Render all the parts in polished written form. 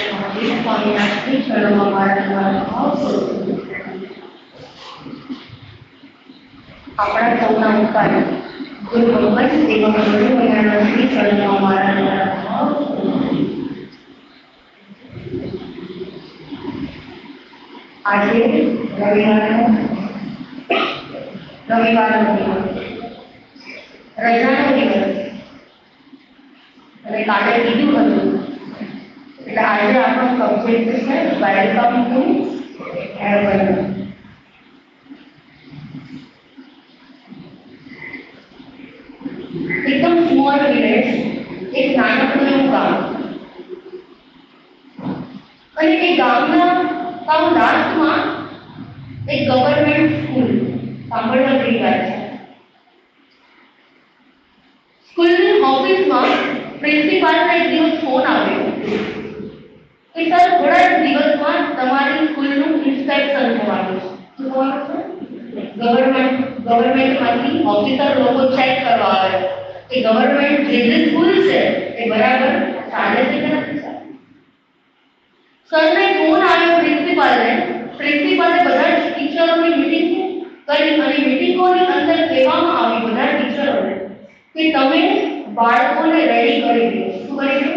સ્વામીના શ્રી ચરણોમાં મારા ભાવ સ્વરૂપ આપણા સૌના ઉપકાર ગુરુ ભગવત સેવક ગુરુમયાના શ્રી ચરણોમાં મારા ભાવ આજે રવિવારનો રજાનો દિવસ અને કાલે કીધું હતું એટલે આજે આપણો સબ્જેક્ટ છે વેલકમ ટુ હેવન. એકદમ સ્મોલ વિલેજ, એક નાનકડું એવું ગામ, અને એ ગામના લાસ્ટમાં એક ગવર્મેન્ટ સ્કૂલ સાંભળવા જેવી વાત છે. સ્કૂલની ઓફિસમાં પ્રિન્સિપાલને એક દિવસ ફોન આવ્યો કે સર થોડા જ દિવસમાં તમારી સ્કૂલનું ઇન્સ્પેક્શન થવાનું છે. શું થવાનું છે? ગવર્મેન્ટમાંથી ઓફિસર લોકો ચેક કરવા આવે કે ગવર્મેન્ટ જે સ્કૂલ છે એ બરાબર ચાલે છે કે નથી ચાલતી. સરને ફોન આવ્યો પ્રિન્સિપાલે બધા જ ટીચરોની મીટિંગ કરી અને મીટિંગોની અંદર કહેવામાં આવી બધા ટીચરોને કે તમે બાળકોને રેડી કરી દો. શું કરી દો?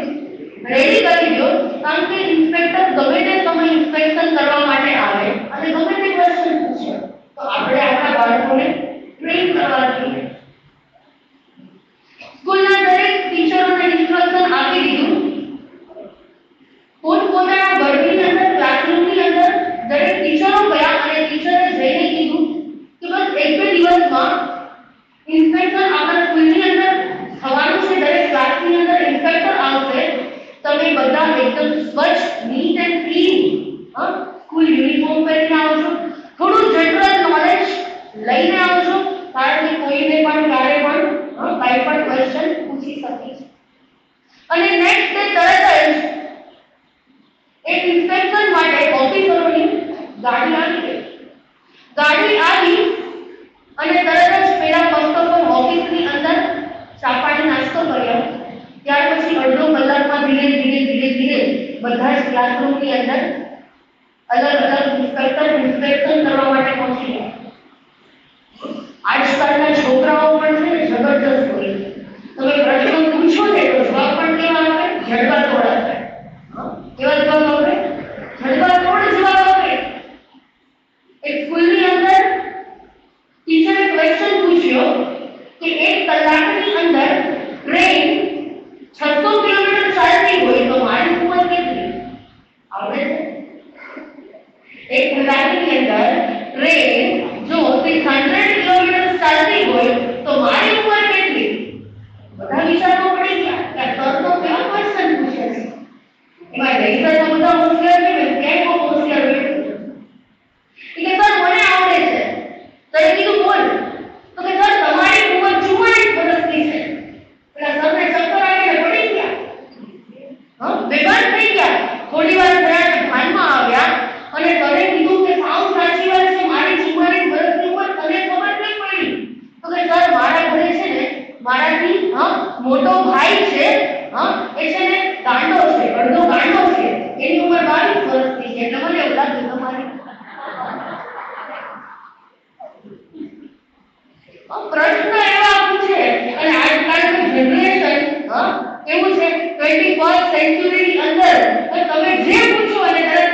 રેડી કરી દો, કારણ કે ઇન્સ્પેક્ટર ગમે તે સમય ઇન્સ્પેક્શન કરવા માટે આવે અને ગમે તે ક્વેશ્ચન પૂછે તો આપણે આપણા બાળકોને ટ્રેન કરવા જોઈએ. સ્કૂલના દરેક ટીચરોને ઇન્સ્ટ્રક્શન આપી દીધું. પોતાના વર્ગની અંદર ક્લાસરૂમની અંદર દરેક ટીચરો ગયા અને ટીચરે જઈને કીધું કે બસ એક બે દિવસમાં ઇન્સ્પેક્ટર આપણા સ્કૂલની અંદર થવાનું છે. દરેક ક્લાસની અંદર ઇન્સ્પેક્ટર આવશે. તમે બધા એકદમ સ્વચ્છ, neat and clean school uniform પહેરીને આવજો. થોડું જનરલ નોલેજ લઈને આવજો, કારણ કે કોઈને પણ ક્યારે પણ કાંઈ પણ ક્વેશ્ચન પૂછી શકે છે. અને નેક્સ્ટ ડે તરત જ એક ઇન્સ્પેક્શન માટે ઓફિસરોની ગાડી આવી ગઈ. ગાડી આવી અને તરત જ પેલા ફર્સ્ટ ઓફ ઓલ ઓફિસની અંદર ચાપાણી નાસ્તો કર્યો. ત્યાર પછી અડધો કલાકમાં ધીરે ધીરે બધા જ ક્લાસરૂમની અંદર અલગ ઇન્સ્પેક્શન કરવા માટે પહોંચી ગયા. આજકાલના છોકરાઓ પણ છે ને જબરદસ્ત હોય. તમે પ્રશ્ન પૂછો ને તો જવાબ પણ કેવા આવે? જડબા તોડ આવે. કેવા જવાબ આવે? જડબા તોડ જવાબ આવે. એક સ્કૂલની અંદર ટીચરે ક્વેશ્ચન પૂછ્યો કે એક કલાકની અંદર ટ્રેન 600 કિલોમીટર ચાલતી હોય તો મારી ઉંમર કેટલી? આવડે છે? એક કલાકની અંદર ટ્રેન જો 600 કિલોમીટર ચાલતી હોય તો મારી ઉંમર કેટલી? બધા વિચારવા પડી ગયા કે સર તો કેવા ક્વેશ્ચન પૂછે છે. એમાં રેસર તો બધા હોશિયાર છે ને, ક્યાંય કોઈ હોશિયાર બેઠું કે સર મને આવડે છે. સરે કીધું બોલ. તો કે સર તમારી ઉંમર 44 વર્ષની છે. પેલા સરને ચક્કર આવીને પડી ગયા, બેભાન થઈ ગયા. થોડી વાર થયા ને ભાનમાં આવ્યા અને સરે કીધું કે સાવ સાચી વાત છે, મારી 44 વર્ષની ઉંમર તને ખબર કેમ પડી? તો કે સર મારા ઘરે છે ને મારાથી મોટો ભાઈ છે, એ છે ને ગાંડો છે, અડધો ગાંડો છે, એની ઉંમર 22 વર્ષની છે, એટલે મને એવું લાગ્યું તમારી પ્રશ્ન એવા પૂછે. અને આજકાલનું જનરેશન કેવું છે, 21st સેન્ચુરીની અંદર તમે જે પૂછો અને તરત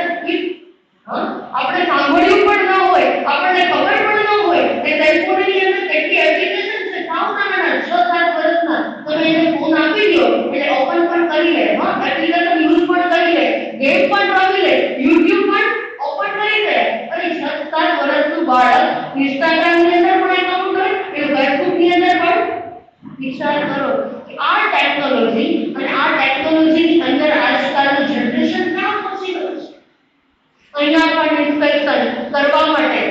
આપણે સાંભળ્યું પણ ન હોય, આપણને ખબર પણ ન હોય. એ સેલફોનની અંદર કેટલી એપ્લિકેશન છે, સાવ નાના 6-7 વર્ષના. તમે એને ફોન આપી દો એટલે ઓપન પણ કરી લે, એપ્લિકેશન યુઝ પણ કરી લે, ગેમ પણ રમી લે, YouTube પણ ઓપન કરી લે. અને 6-7 વર્ષનું બાળક ઇન્સ્ટાગ્રામની અંદર પણ એકાઉન્ટ હોય, ફેસબુકની અંદર પણ. વિચાર કરો કે આ ટેકનોલોજી અને આ ટેકનોલોજીની અંદર આજકાલનું જનરેશન ક્યાં પહોંચી ગયું છે. અહીંયા પણ ઇન્સ્પેક્શન કરવા માટે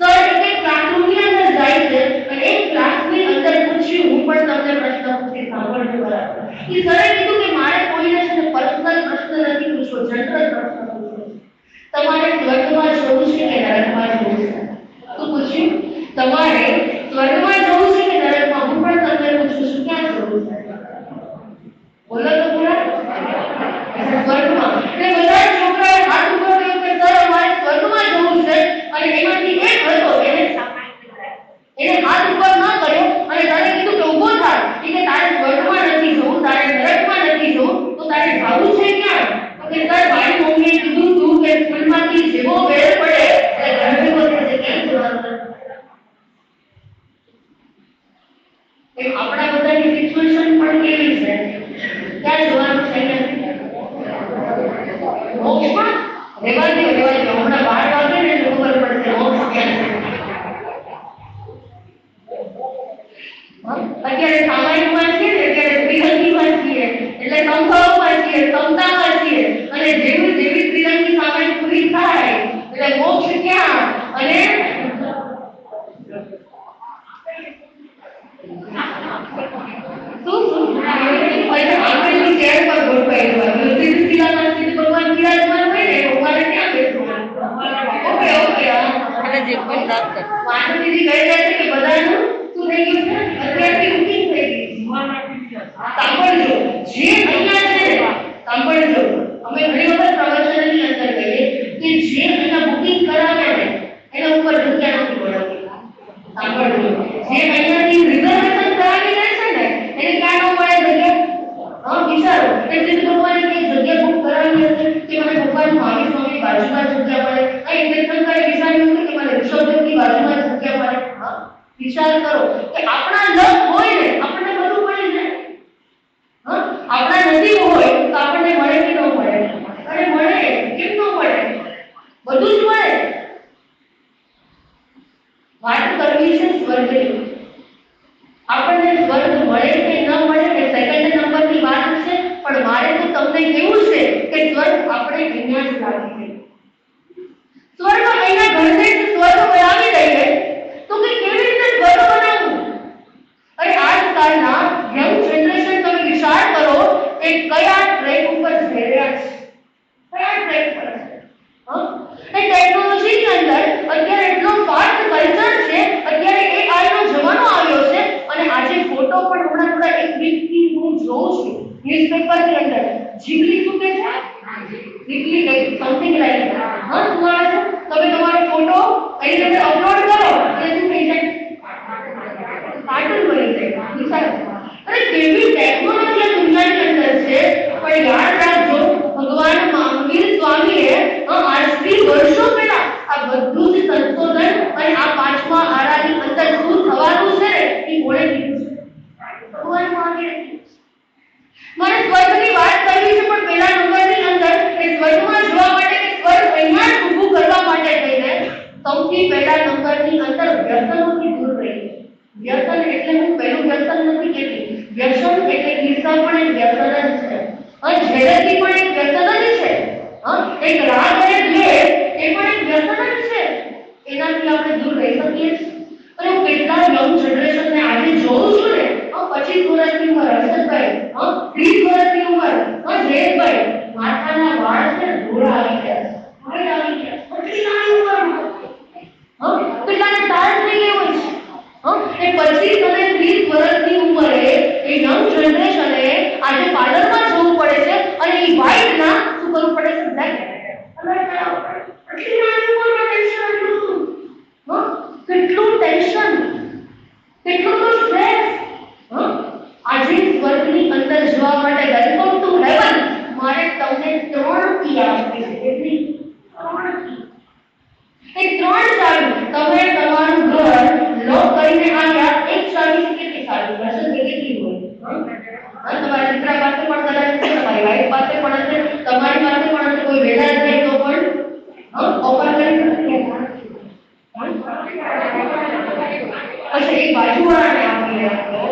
સર એક ક્લાસરૂમની અંદર જાય છે અને એક ક્લાસની અંદર પૂછ્યું, હું પણ તમને પ્રશ્ન પૂછી સાંભળજો બરાબર. કે સરે કીધું કે મારે કોઈને છે ને પર્સનલ પ્રશ્ન નથી પૂછવો, જનરલ પ્રશ્ન પૂછવો છે. તમારે સ્વર્ગમાં જવું છે કે નરકમાં જવું છે? તો પૂછ્યું તમારે સ્વર્ગમાં જવું છે કે નરકમાં? હું પણ તમને પૂછું છું, ક્યાં જવું છે? બોલો તો પૂરા. સ્વર્ગમાં. એટલે સ્કૂલમાંથી જેવો વેળ પડે એટલે ઘરે પોતે કેમ જવાનું? એક આપણા બધાની સિચ્યુએશન પણ કેવી છે? ક્યાં જવાનું છે? મોક્ષમાં રેવા દો. હમણાં 12 વાગે ને ખબર પડશે મોક્ષ ક્યાં છે. અત્યારે સામાયિકમાં છીએ ને, અત્યારે ત્રિરંગીમાં છીએ, એટલે સંભાવમાં છીએ, સમતામાં છીએ, અને જેવી જેવી ત્રિરંગી સામાયિક પૂરી થાય એટલે મોક્ષ ક્યાં? અને અમે ઘણી વખત પ્રવચનની અંદર કહીએ કે જે અહીંયા બુકિંગ કરાવે ને એના ઉપર જગ્યા નથી મળતી. સાંભળજો, જે અહીંયાથી રિઝર્વેશન કરાવી લે છે ને એને ક્યાં ન મળે જગ્યા? વિચારો, એટલે ભગવાને કઈ જગ્યા બુક કરાવી હશે કે મને ભગવાન મહાવીર સ્વામી બાજુમાં જગ્યા મળે, અહીં તીર્થંકરે વિચાર્યું હતું કે મને ઋષભદેવની બાજુમાં જગ્યા મળે. વિચાર કરો કે આપણા લક હોય ને આપણને બધું મળી જાય. આપણા નસીબ હોય તો આપણને મળે કે ન મળે? અરે મળે, કેમ ન મળે? બધું જ મળે. વાત કરવી છે સ્વર્ગની. આપણને સ્વર્ગ મળે કે ન મળે એ સેકન્ડ નંબરની વાત છે, પણ મારે તો તમને કેવું છે કે સ્વર્ગ આપણે અહીંયા જ લાવી દઈએ. સ્વર્ગ અહીંયા ઘરને સ્વર્ગ બનાવી દઈએ તો કે કેવી રીતે સ્વર્ગ બનાવવું? અરે આજકાલના યંગ જનરેશન તમે વિચાર કરો કે કયા ટ્રેક ઉપર જઈ રહ્યા છે, કયા ટ્રેક પર છે. એ ટેકનોલોજીની અંદર અત્યારે એટલો ફાસ્ટ કલ્ચર છે, અત્યારે AI નો જમાનો આવ્યો છે, અને આજે ફોટો પણ હમણાં થોડા એક વીકથી હું જોઉં છું ન્યૂઝપેપરની અંદર. જીગલી શું કે છે? જીગલી લાઈક સમથિંગ લાઈક શું આવે છે? તમે તમારો ફોટો એની અંદર અપલોડ કરો એટલે શું થઈ જાય? કાર્ટૂન બની જાય. વિચારો, અરે કેવી ટેકનોલોજી દુનિયાની અંદર છે. પણ યાદ રાખજો, ભગવાન મહાવીર સ્વામીએ આજથી વર્ષો પહેલા આ બધું જ સંશોધન અને આ પાંચમા આરાની અંદર શું થવાનું છે ને એ કોણે કીધું છે? ભગવાન મહાવીરે. મારે સ્વર્ગની વાત કરવી છે, પણ પહેલા નંબરની અંદર એ સ્વર્ગમાં જવા માટે કે સ્વર્ગ અહીંયા જ ઊભું કરવા માટે થઈને સૌથી પહેલા નંબરની અંદર વ્યસનોથી દૂર રહીએ. વ્યસન એટલે હું પહેલું વ્યસન નથી કહેતી. વ્યસન એટલે ઈર્ષા પણ એક વ્યસન જ છે, અને જેલસી પણ એક વ્યસન જ છે, એક રાગ અને દ્વેષ એ પણ એક વ્યસન જ છે. એનાથી આપણે દૂર રહી શકીએ છીએ. અને હું કેટલા યંગ જનરેશનને આજે જોઉં છું ને, 25 વર્ષની ઉંમર હર્ષદભાઈ, 30 વર્ષની ઉંમર જયેશભાઈ, માથાના વાળ છે ધોળા આવી ગયા છે, વાળ આવી ગયા, કેટલી નાની ઉંમરમાં કેટલાને તાર થઈ ગયો છે. એ 25 અને 30 વર્ષની ઉંમરે એ યંગ જનરેશને આજે પાર્લરમાં જવું પડે છે, અને એ વ્હાઈટ ના શું કરવું પડે છે? બ્લેક કેટલી નાની ઉંમરમાં ટેન્શન હતું. કેટલું ટેન્શન, કેટલું તો સ્ટ્રેસ. આજે સ્વર્ગની અંદર જવા માટે વેલકમ ટુ હેવન મારે તમને 3 કી આપવી છે. કેટલી? 3 કી. એ 3 ચાવી તમે તમારું ઘર લોક કરીને આવ્યા. એક ચાવી કેટલી ચાવી હશે? કેટલી હોય? તમારા દીકરા પાસે પણ કદાચ છે, તમારી વાઈફ પાસે પણ હશે, તમારી પાસે પણ હશે. કોઈ વેલા જાય તો પણ ઓપન કરી શકે. અચ્છા, એક બાજુવાળાને આપી રાખો.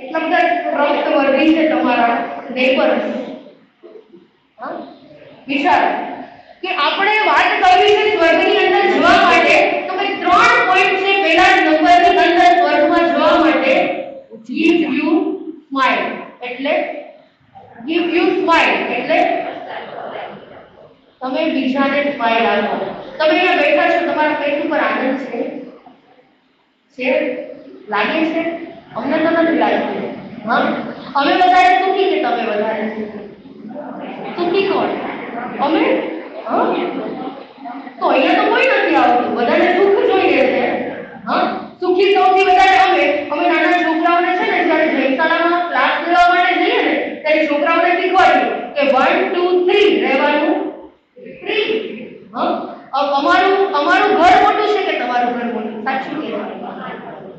એટલા બધા ટ્રસ્ટવર્ધી છે તમારા નેબર્સ. વિચારો કે આપણે વાત કરવી છે સ્વર્ગની અંદર જવા માટે, તો કે 3 પોઈન્ટ છે પહેલા નંબરની અંદર સ્વર્ગમાં જવા માટે. give you smile એટલે give you smile એટલે તમે બીજાને સ્માઈલ આપો. તમે અહીંયા બેઠા છો, તમારા પેટ ઉપર આનંદ છે? લાગે છે? અમને તો નથી લાગતું. અમે વધારે સુખી કે તમે વધારે સુખી? સુખી કોણ? અમે? તો અહીંયા તો કોઈ નથી આવતું, બધાને સુખ જોઈએ છે. સુખી સૌથી વધારે અમે નાના છોકરાઓને છે ને જ્યારે જયશાળામાં ક્લાસ લેવા માટે જઈએ ને ત્યારે છોકરાઓને શીખવાડીએ કે 1 2 3 રહેવાનું 3. હા અમારું અમારું ઘર મોટું છે કે તમારું ઘર મોટું? સાચું કે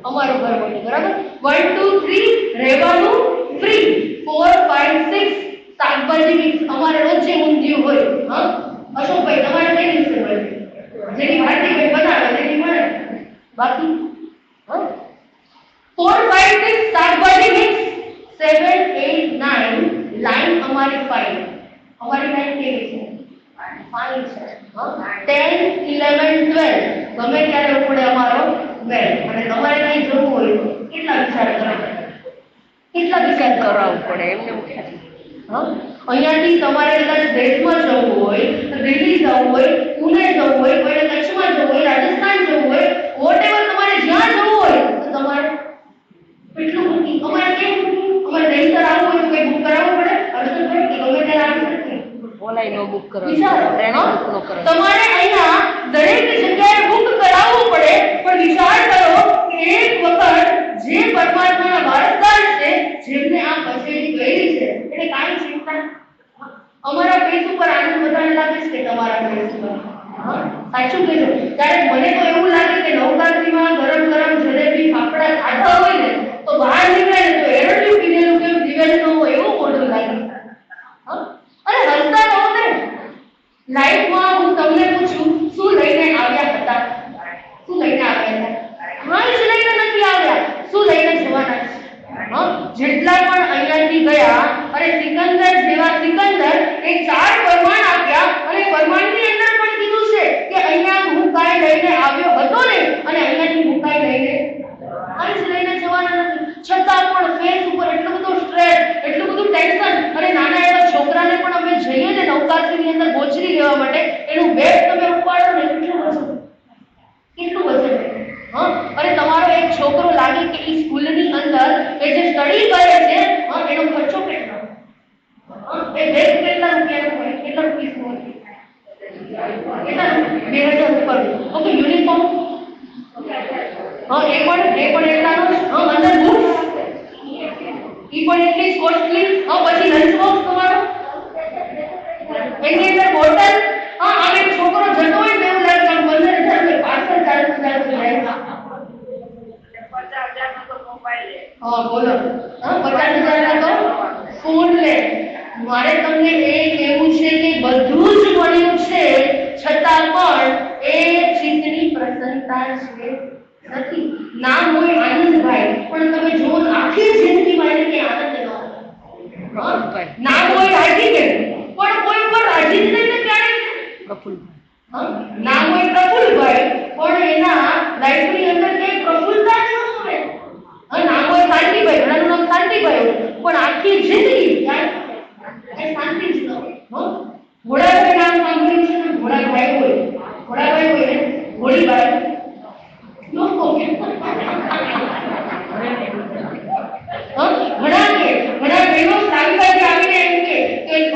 અમારું ઘર મોટું, બરાબર. 1 2 3 રહેવાનું ફ્રી, 4 5 6 શાકભાજી મિક્સ. અમારે રોજ ઊંધિયું હોય. હા અશોકભાઈ તમારે કઈ દિવસે હોય? જેની ભારતીભાઈ બનાવે તેની મળે, બાકી 4 5 6 શાકભાજી મિક્સ. 7 8 9 લાઈન અમારી 5. અમારી લાઈન કેવી છે? 5 છે. 10 11 12 ગમે ત્યારે ઉપડે અમારો વેલ. અને તમારે કઈ જવું હોય કેટલા વિચાર કરાવવું પડે એમને. અહીંયાથી તમારે કદાચ દેશમાં જવું હોય, દિલ્હી જવું હોય, પુણે જવું હોય, કોઈને કચ્છમાં જવું હોય, રાજસ્થાન જવું હોય, વોટેવર તમારે જ્યાં જવું હોય તો તમારે કેટલું બુકિંગ. અમારે કેમ બુકિંગ? અમારે નહીં કરાવવું હોય તો કઈ બુક કરાવવું પડે? અર્ષદભાઈ કે ગમે ત્યારે આવી શકે બોલાઈ નો બુક કરાવવું. તમારે અહીંયા દરેક જગ્યાએ બુક કરાવવું પડે. પણ વિચાર કરો કે એક વખત જે પરમાત્માના વારસદાર છે, જેમને આ કચેરી કરી છે, એટલે કાંઈ ચિંતા. અમારા ફેસ ઉપર આનંદ વધારે લાગે છે કે તમારા ફેસ ઉપર? સાચું કહેજો. ત્યારે મને તો એવું લાગે કે નવરાત્રીમાં ગરમ ગરમ જલેબી ફાફડા ખાધા હોય ને તો બહાર નીકળે ને તો એરડિયું પીધેલું કેમ દિવેલ ન હોય એવું મોઢું લાગે. અને હસતા રહો ને. લાઈફમાં હું તમને પૂછું, શું લઈને આવ્યા હતા? શું લઈને આવ્યા હતા? કાંઈ જ લઈને નથી આવ્યા. શું લઈને જવાના છે? જેટલા પણ અહીંયાથી ગયા, અરે સિકંદર જેવા સિકંદર એ 4 પરમાણ આપ્યા અને પરમાણની અંદર પણ કીધું છે કે અહીંયા હું કાંઈ લઈને આવ્યો હતો ને અને અહીંયાથી હું કાંઈ લઈને જવાના નથી. છતાં પણ ફેસ ઉપર એટલું બધું સ્ટ્રેસ, એટલું બધું ટેન્શન. અને નાના એવા છોકરાને પણ અમે જઈએ ને નવકાશીની અંદર ગોચરી લેવા માટે, એનું બેગ તમે ઉપાડો ને કેટલું વજન. અને તમારો એક છોકરો લાગે કે એ સ્કૂલની અંદર એ જે સ્ટડી કરે છે એનો ખર્ચો કેટલો? એ બેગ કેટલા રૂપિયાનો હોય? કેટલા રૂપિયા હોય? કેટલા? 2000 ઉપર. ઓકે, યુનિફોર્મ એ પણ એટલાનો જ. અંદર બુક્સ ઈ પણ એટલી કોસ્ટલી. પછી લંચ બોક્સ તમારો, એની અંદર બોટલ. આમે છોકરો જતો હોય ને એવું લાગે કે 15,000 રૂપિયા પાર્સલ 40,000 રૂપિયા. 50,000 નો તો મોબાઈલ લે. બોલો. 50,000 નો તો ફોન લે. મારે તમને એ કહેવું છે કે બધું જ મળ્યું છે, છતાં પણ એ ચિત્તની પ્રસન્નતા છે નથી. નામ હોય આનંદભાઈ, પણ તમે જુઓ આખી જિંદગીમાં એને કે આનંદ ન હોય. નામ હોય રાજીબેન, પણ કોઈ પણ રાજી જ નહીં ક્યારે. પ્રફુલ્લભાઈ નામ હોય પ્રફુલ્લભાઈ, પણ એના લાઈફની અંદર કઈ પ્રફુલ્લતા જ ન હોય. નામ હોય શાંતિભાઈ, ઘણાનું નામ શાંતિભાઈ હોય, પણ આખી જિંદગી એ શાંતિ જ ન હોય. ઘોડાભાઈ નામ સાંભળ્યું છે ને? ઘોડાભાઈ હોય, ઘોડાભાઈ હોય ને ઘોડીભાઈ લોકો ઘણા બહેનો શાકભાજી આવીને એમ કે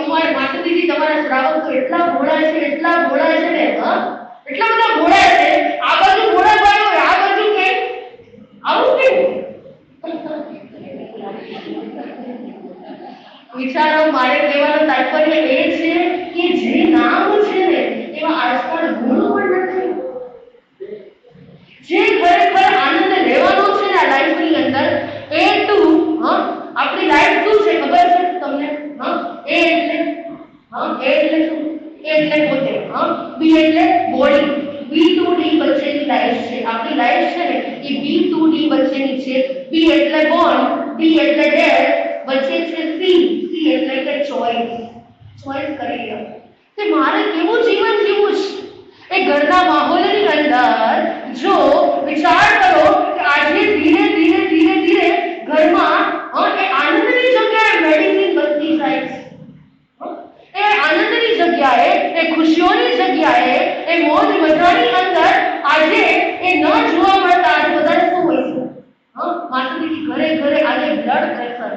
અમારા માતાજી તમારા શ્રાવક તો એટલા ભોળા છે, એટલા ભોળા છે ને. એટલા બધા ભોળા છે. આ બાજુ ઘોડાભાઈ હોય, આ બાજુ કે આવું કેવું? વિચારો. મારે કહેવાનું તાત્પર્ય એ છે કે જે નામ છે ને એમાં આજકાલ ગુણ પણ નથી. જે ખરેખર આનંદ લેવાનો છે ને લાઈફની અંદર, એ આપણી લાઈફ શું છે ખબર છે તમને? એ એટલે શું? એ એટલે પોતે. બી એટલે બોડી. B2D વચ્ચેની લાઈફ છે આપણી. લાઈફ છે ને એ B2D વચ્ચેની છે. B એટલે બોર્ન, D એટલે ડેથ, વચ્ચે છે C એટલે કે ચોઈસ. ચોઈસ કરી લો કે મારે કેવું જીવન જીવવું છે. એ ઘરના માહોલની અંદર જો વિચાર કરો કે આજે ધીરે ધીરે ધીરે ધીરે ઘરમાં એ આનંદની જગ્યાએ મેડિસિન બનતી જાય છે. એ આનંદની જગ્યાએ, એ ખુશીઓની જગ્યાએ, એ મોજ મજાની અંદર આજે એ ન જોવા મળતા. આજે બધાને શું હોય છે? માતાજી ઘરે ઘરે આજે બ્લડ પ્રેશર,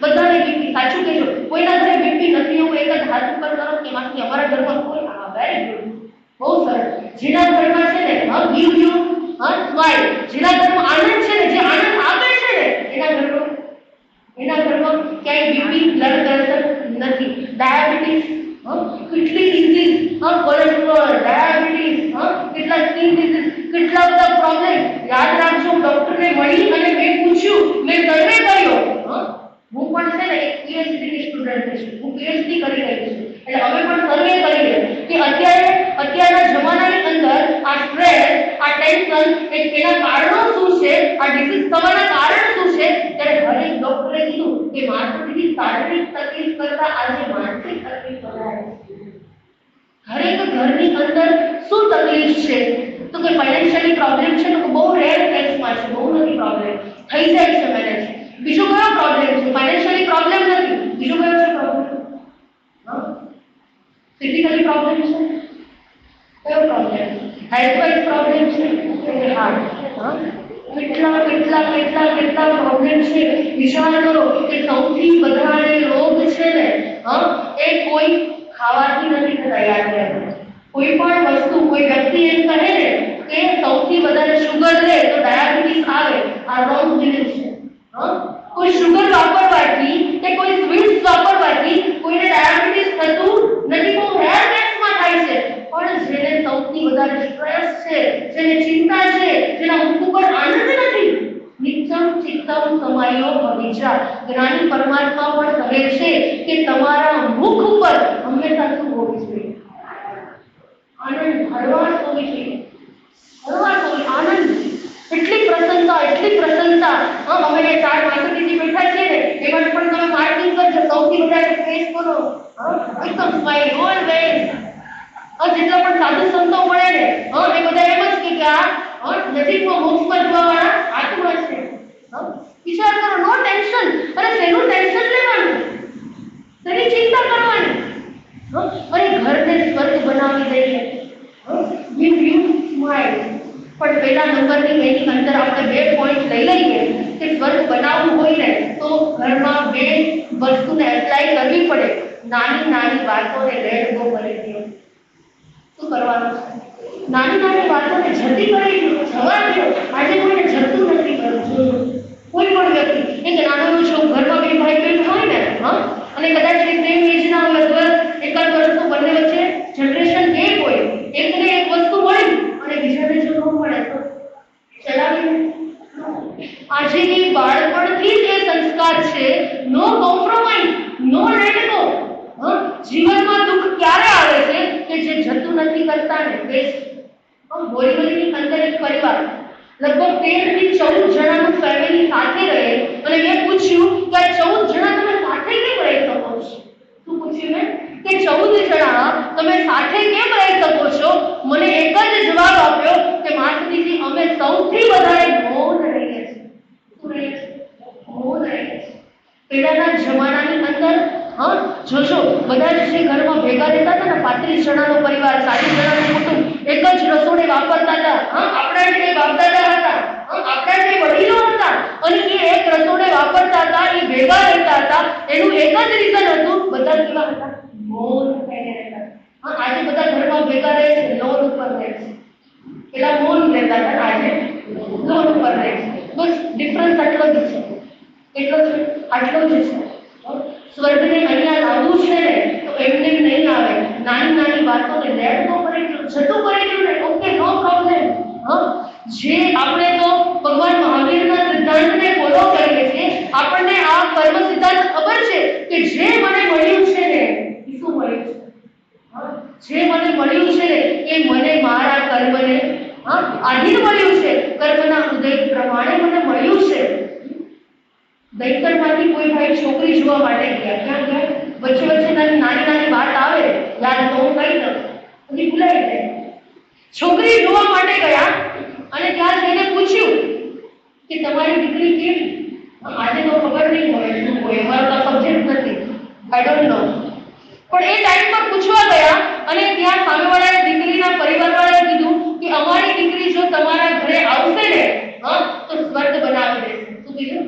બધાને બીપી. સાચું કહેજો, કોઈના ઘરે બીપી નથી એવું એક જ હાથ ઉપર કરો કે માતાજી અમારા ઘરમાં કોઈ. વેરી ગુડ, બહુ સરસ. જેના ઘરમાં છે ને ગીવ યુ સ્માઈલ, જેના ઘરમાં આનંદ છે ને, જે આનંદ આપે છે ને, એના ઘરમાં ક્યાંય બીપી બ્લડ પ્રેશર નથી. ડાયાબિટીસ કેટલી ડિઝીઝ કોલેસ્ટ્રોલ, ડાયાબિટીસ, કેટલા સ્કિન ડિસીઝ, કેટલા બધા પ્રોબ્લેમ. યાદ રાખજો, ડોક્ટરને મળી અને મેં પૂછ્યું, મેં સર્વે કર્યો. હું પણ છે ને એક PhD ની સ્ટુડન્ટ છું, હું PhD કરી રહી છું, એટલે અમે પણ સર્વે કરીએ કે અત્યારના જમાનાની અંદર આ સ્ટ્રેસ, આ ટેન્શન, એના કારણો શું છે, આ ડિસીઝ થવાના કારણ શું છે. ત્યારે હરેક ડોક્ટરે કીધું કે માનસિક શારીરિક તકલીફ કરતા આજે માનસિક તકલીફ વધારે છે. હરેક ઘરની અંદર શું તકલીફ છે, તો કે ફાઇનાન્શિયલી પ્રોબ્લેમ છે, તો બહુ રેર કેસમાં છે, બહુ નથી પ્રોબ્લેમ, થઈ જાય છે મેનેજ. બીજો કયો પ્રોબ્લેમ છે? ફાઇનાન્શિયલી પ્રોબ્લેમ નથી, બીજો કયો છે પ્રોબ્લેમ? ફિઝિકલી પ્રોબ્લેમ છે, કયો પ્રોબ્લેમ? હેલ્થ વાઇઝ પ્રોબ્લેમ છે, હાર્ટ. કેટલા પ્રોબ્લેમ છે. વિચાર કરો કે સૌથી વધારે રોગ છે ને એ કોઈ ખાવાથી નથી થતા. યાદ રાખજો, કોઈ પણ વસ્તુ, કોઈ વ્યક્તિ એમ કહે ને કે સૌથી વધારે શુગર લે તો ડાયાબિટીસ આવે, આ રોંગ બિલીફ છે. કોઈ શુગર વાપરવાથી કે કોઈ સ્વીટ્સ વાપરવાથી કોઈને ડાયાબિટીસ થતું નથી, બહુ રેર કેસમાં થાય છે. પણ જેને સૌથી વધારે સ્ટ્રેસ છે, જેને ચિંતા છે, જેના મુખ ઉપર આનંદ નથી, નિત્યમ ચિત્તમ સમાયો ભવિષ્ય. જ્ઞાની પરમાત્મા પણ કહે છે કે તમારા મુખ ઉપર હંમેશા શું હોવું જોઈએ? આનંદ, હળવાશ હોવી જોઈએ. હળવાશ હોવી, આનંદ, એટલી પ્રસન્નતા. અમે જે 4 માતાજી બેઠા છે ને એમાં પણ તમે માર્કિંગ કરજો, સૌથી વધારે ફેસ કરો, એકદમ સ્માઈલ ઓલવેઝ. જેટલા પણ સાધુ સંતો મળે ને એ બધા એમ જ કે આ નજીકમાં મોક્ષમાં જવાવાળા આત્મા છે. વિચાર કરો, નો ટેન્શન. અરે શેનું ટેન્શન લેવાનું, શેની ચિંતા કરવાની? અરે ઘરને સ્વર્ગ બનાવી દઈએ, ગીવ યુ સ્માઈલ. પણ પહેલા નંબરની એની અંદર આપણે 2 પોઈન્ટ લઈ લઈએ કે સ્વર્ગ બનાવવું હોય ને તો ઘરમાં 2 વસ્તુને એપ્લાય કરવી પડે. નાની વાતોને લેટ ગો કરી દો. શું કરવાનું છે? નાની વાતોને જતી કરી દો, જવા દો. આજે કોઈને જતું નથી કરવું. કોઈ પણ વ્યક્તિ એક નાનું છોકરું ઘરમાં 2 ભાઈ બહેન હોય ને અને કદાચ એક સેમ એજ ના હોય અથવા એકાદ વર્ષનો બંને વચ્ચે જનરેશન ગેપ હોય, એકને એક વસ્તુ મળી અને બીજાને જો ન મળે તો ચલાવી. આજેની બાળપણથી જ એ સંસ્કાર છે, નો કોમ્પ્રોમાઇઝ, નો લેટ ગો. જીવનમાં દુઃખ ક્યારે આવે છે કે જે જતું નથી કરતા ને બેસ્ટ. બોરીવલીની અંદર એક પરિવાર લગભગ 13 થી 14 જણાનું ફેમિલી સાથે રહે અને મેં પૂછ્યું કે 14 જણા તમે સાથે કેમ રહી શકો છો? શું પૂછ્યું મેં? કે 14 જણા તમે સાથે કેમ રહી શકો છો? મને એક જ જવાબ આપ્યો કે માતાજી અમે સૌથી વધારે મૌન રહીએ છીએ. શું રહીએ છીએ? મૌન રહીએ છીએ. પહેલાના જમાનાની અંદર જોજો, બધા જ જે ઘરમાં ભેગા રહેતા હતા ને, 35 જણાનો પરિવાર, 40 જણાનું કુટુંબ, એક જ રસોડે વાપરતા હતા. આપણા જે બાપદાદા હતા, આપણા જે વડીલો હતા, અને એ એક રસોડે વાપરતા હતા, એ ભેગા રહેતા હતા. એનું એક જ રીઝન હતું, બધા કેવા હતા? મૌન થઈને રહેતા. આજે બધા ઘરમાં ભેગા રહે છે, લોન ઉપર રહે છે. પેલા મૌન રહેતા હતા, આજે લોન ઉપર રહે છે. બસ ડિફરન્સ આટલો જ છે. આટલો જ છે. સ્વર્ગને અહીંયા લાવવું છે ને તો એમને નહીં આવે. નાની વાતોને લેટ ગો કરી દો, જતું કરી દો ને, ઓકે, નો પ્રોબ્લેમ. જે આપણે તો ભગવાન મહાવીરના સિદ્ધાંતને ફોલો કરીએ છીએ. આપણને આ કર્મ સિદ્ધાંત ખબર છે કે જે મને મળ્યું છે ને, શું મળ્યું છે? જે મને મળ્યું છે ને એ મને મારા કર્મને આધીન મળ્યું છે. કર્મના ઉદય પ્રમાણે મને મળ્યું છે. દૈતરમાંથી કોઈ ભાઈ છોકરી જોવા માટે ગયા. ક્યાં ગયા? વચ્ચે નાની વાત આવે, યાદ તો હું કહી દઉં, પછી ભૂલાઈ જાય. છોકરી જોવા માટે ગયા અને ત્યાં જઈને પૂછ્યું કે તમારી દીકરી કેવી? આજે તો ખબર નહીં હોય શું હોય, મારો તો સબ્જેક્ટ નથી, આઈ ડોન્ટ નો. પણ એ ટાઈમ પર પૂછવા ગયા અને ત્યાં સામેવાળા દીકરીના પરિવારવાળાએ કીધું કે અમારી દીકરી જો તમારા ઘરે આવશે ને તો સ્વર્ગ બનાવી દેશે. શું કીધું?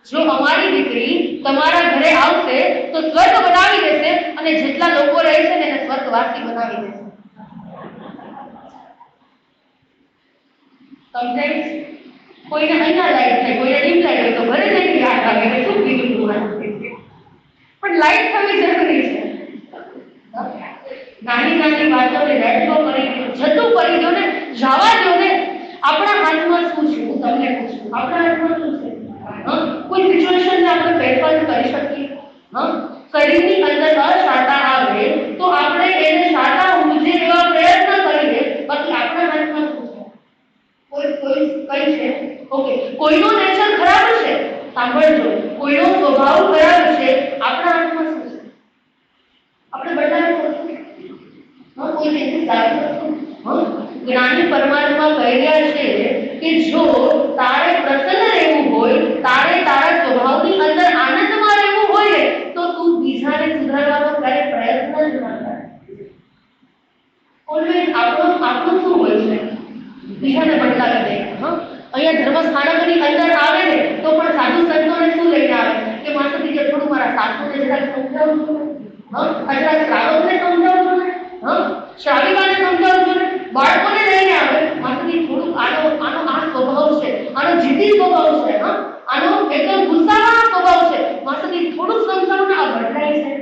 જો અમારી દીકરી તમારા ઘરે આવશે તો સ્વર્ગ બનાવી દેશે અને જેટલા લોકો રહે છે ને એને સ્વર્ગવાસી બનાવી દેશે. સમજાય? કોઈને અહીંયા લાઈટ થાય, કોઈને ડીમ લાઈટ હોય તો ઘરે જઈને યાદ આવે કે શું કીધું તું. પણ લાઈટ થવી જરૂરી છે. નાની નાની વાતોને લેટ ગો કરી દો, જતું કરી દો ને, જવા દો ને. આપણા હાથમાં શું છે? હું તમને પૂછું, આપણા હાથમાં શું છે? કોઈ સિચ્યુએશનને આપણે ફેરફાર કરી શકીએ? શરીરની અંદર અશાતા આવે તો આપણે એને શાતા ઉજે એવા પ્રયત્ન કરીએ, બાકી આપણા હાથમાં શું છે? કોઈ કઈ છે? ઓકે, કોઈનો નેચર ખરાબ છે, સાંભળજો, કોઈનો સ્વભાવ ખરાબ છે, આપણા હાથમાં શું છે? આપણે બદલાવી શકીએ? કોઈ ચેન્જીસ લાવી શકીએ? જ્ઞાની પરમાત્મા કહી રહ્યા છે કે જો તારે પ્રસન્ન રહેવું હોય, તારે તારા સ્વભાવની અંદર આનંદમાં રહેવું હોય તો તું બીજાને સુધારવાનો ક્યારે પ્રયત્ન જ ન કર. ઓલવેઝ આપણું શું હોય છે? બીજાને બદલાવી દે. અહીંયા ધર્મસ્થાનકની અંદર આવે ને તો પણ સાધુ સંતોને શું લઈને આવે કે માતાજી જે થોડું મારા સાસુને જરાક સમજાવજો ને, અથવા શ્રાવકને સમજાવજો ને, શ્રાવિકાને સમજાવજો ને, બાળકોને લઈને આવે માતાજી થોડું આનો આ સ્વભાવ છે, આનો જીદી સ્વભાવ છે, આનો એકદમ ગુસ્સાવાળો સ્વભાવ છે, માતાજી થોડું સમજાવો ને, આ બદલાય છે.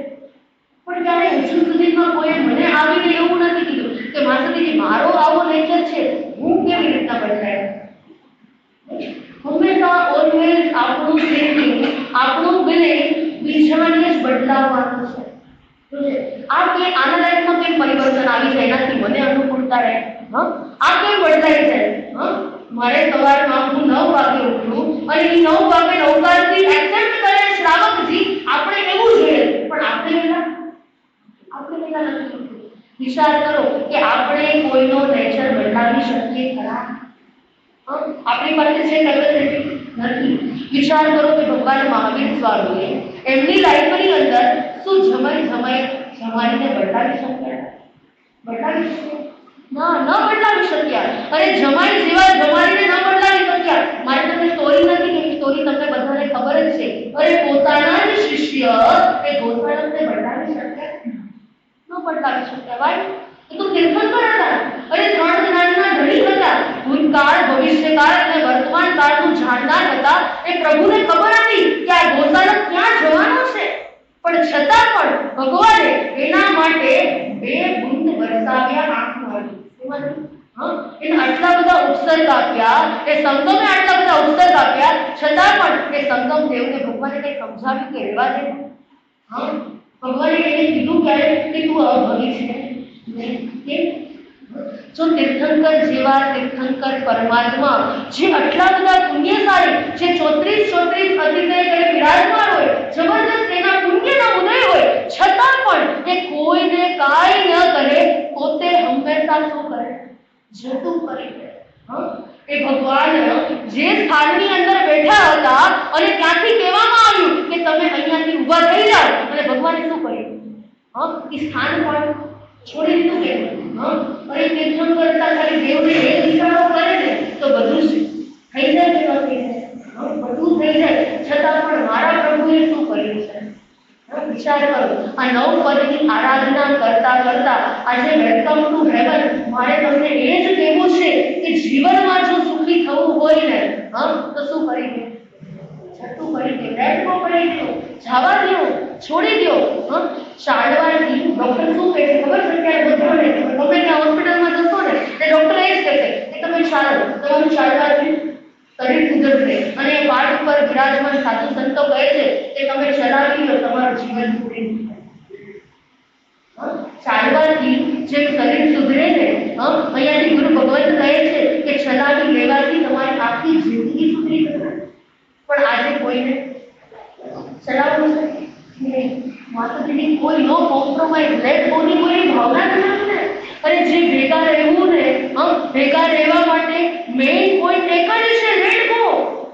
પણ ત્યારે હજુ સુધીમાં કોઈ મને આવીને એવું નથી કીધું કે માતાજી મારો આવો નેચર છે, હું કેવી રીતના બદલાય. હંમેશા ઓલવેઝ આપણું થિંકિંગ, આપણું બિલીફ બીજાને જ બદલાવવાનું છે. આ કે આના લાઈફમાં કેમ પરિવર્તન આવી જાય, એનાથી મને અનુકૂળતા રહે. આ કેમ બદલાઈ જાય? મારે સવારમાં હું 9 વાગે ઉઠું અને 9 વાગે નવકારથી એક્સેપ્ટ કરે શ્રાવકજી, આપણે એવું જોઈએ, પણ આપણે પેલા નથી. વિચાર કરો કે આપણે કોઈનો નેચર બદલાવી શકીએ ખરા? આપણી પાસે છે કેપેસિટી? નથી. વિચાર કરો કે ભગવાન મહાવીર સ્વામીએ એમની લાઈફની અંદર શું જમાઈને બદલાવી શક્યા? બદલાવી શક્યા? ન બદલાવી શક્યા. અરે જમાઈ જેવા જમાઈને ન બદલાવી શક્યા. મારે તમને સ્ટોરી નથી કે સ્ટોરી તમને બધાને ખબર જ છે. અરે પોતાના જ શિષ્ય એ ગોસાળકને બદલાવી શક્યા? ન બદલાવી શક્યા. ભાઈ એ તો તીર્થંકર હતા. અરે 3 જ્ઞાનના ધણી હતા. ભૂતકાળ, ભવિષ્યકાળ અને વર્તમાન કાળનું જાણનાર હતા. એ પ્રભુને ખબર હતી કે આ ગોસાળક ક્યાં જવાનો છે, પણ છતાં પણ ભગવાને એના માટે 2 બુંદ વરસાવ્યા આંખમાંથી. એને આટલા બધા ઉપસર્ગ આપ્યા, એ સંગમે આટલા બધા ઉપસર્ગ આપ્યા, છતાં પણ એ સંગમ દેવને ભગવાને કઈ સમજાવ્યું કે રહેવા દે? ભગવાને એને કીધું ક્યારે કે તું અભગી છે? કેમ? જો તીર્થંકર જેવા તીર્થંકર પરમાત્મા જે આટલા બધા પુણ્યશાળી, જે 34 અતિશય કરે વિરાજમાન હોય, જબરદસ્ત એના પુણ્યના ઉદય હોય, છતાં પણ એ કોઈને કાંઈ ન કરે, પોતે હંમેશા શું કરે? જતું કરી દે. એ ભગવાન જે સ્થાનની અંદર બેઠા હતા અને ત્યાંથી કહેવામાં આવ્યું કે તમે અહીંયાથી ઊભા થઈ જાઓ, અને ભગવાને શું કર્યું? એ સ્થાન પણ છોડી દીધું કે અરે તીર્થંકર ખાલી દેવને એ ઈશારો કરે ને તો બધું જ થઈ જાય કે ન થઈ જાય? બધું થઈ જાય, છતાં પણ મારા પ્રભુએ શું કર્યું છે? વિચાર કરો. આ 9 પદની આરાધના કરતા કરતા આજે વેલકમ ટુ હેવન, મારે તમને એ જ કહેવું છે કે જીવનમાં જો સુખી થવું હોય ને તો શું કરી દે? છતું કરી દે, લેટ ગો કરી દો, જવા દો, છોડી દો. ચાલવાથી ડોક્ટર શું કહે છે ખબર છે? ક્યારે બધાને તમે ત્યાં હોસ્પિટલમાં જશો ને તે ડોક્ટર એ જ કહેશે કે તમે ચાલો, તમારું ચાલવાથી શરીર સુધરશે. અને એ પાઠ ઉપર વિરાજમાન સાધુ સંતો કહે છે કે તમે ચલાવી લો, તમારું જીવન સુધરી જશે. ચાલવાથી જે શરીર સુધરે ને, અહીંયાથી ગુરુ ભગવત કહે છે કે ચલાવી લેવાથી તમારી આખી જિંદગી સુધરી જશે. પણ આજે કોઈને ચલાવવું છે માતાજીની કોઈ નો કોમ્પ્રોમાઇઝ, લેટ ગોની કોઈ ભાવના જ નથી ને. અરે જે ભેગા રહેવું ને, ભેગા રહેવા માટે મેઇન પોઈન્ટ એક જ છે, લેટ ગો.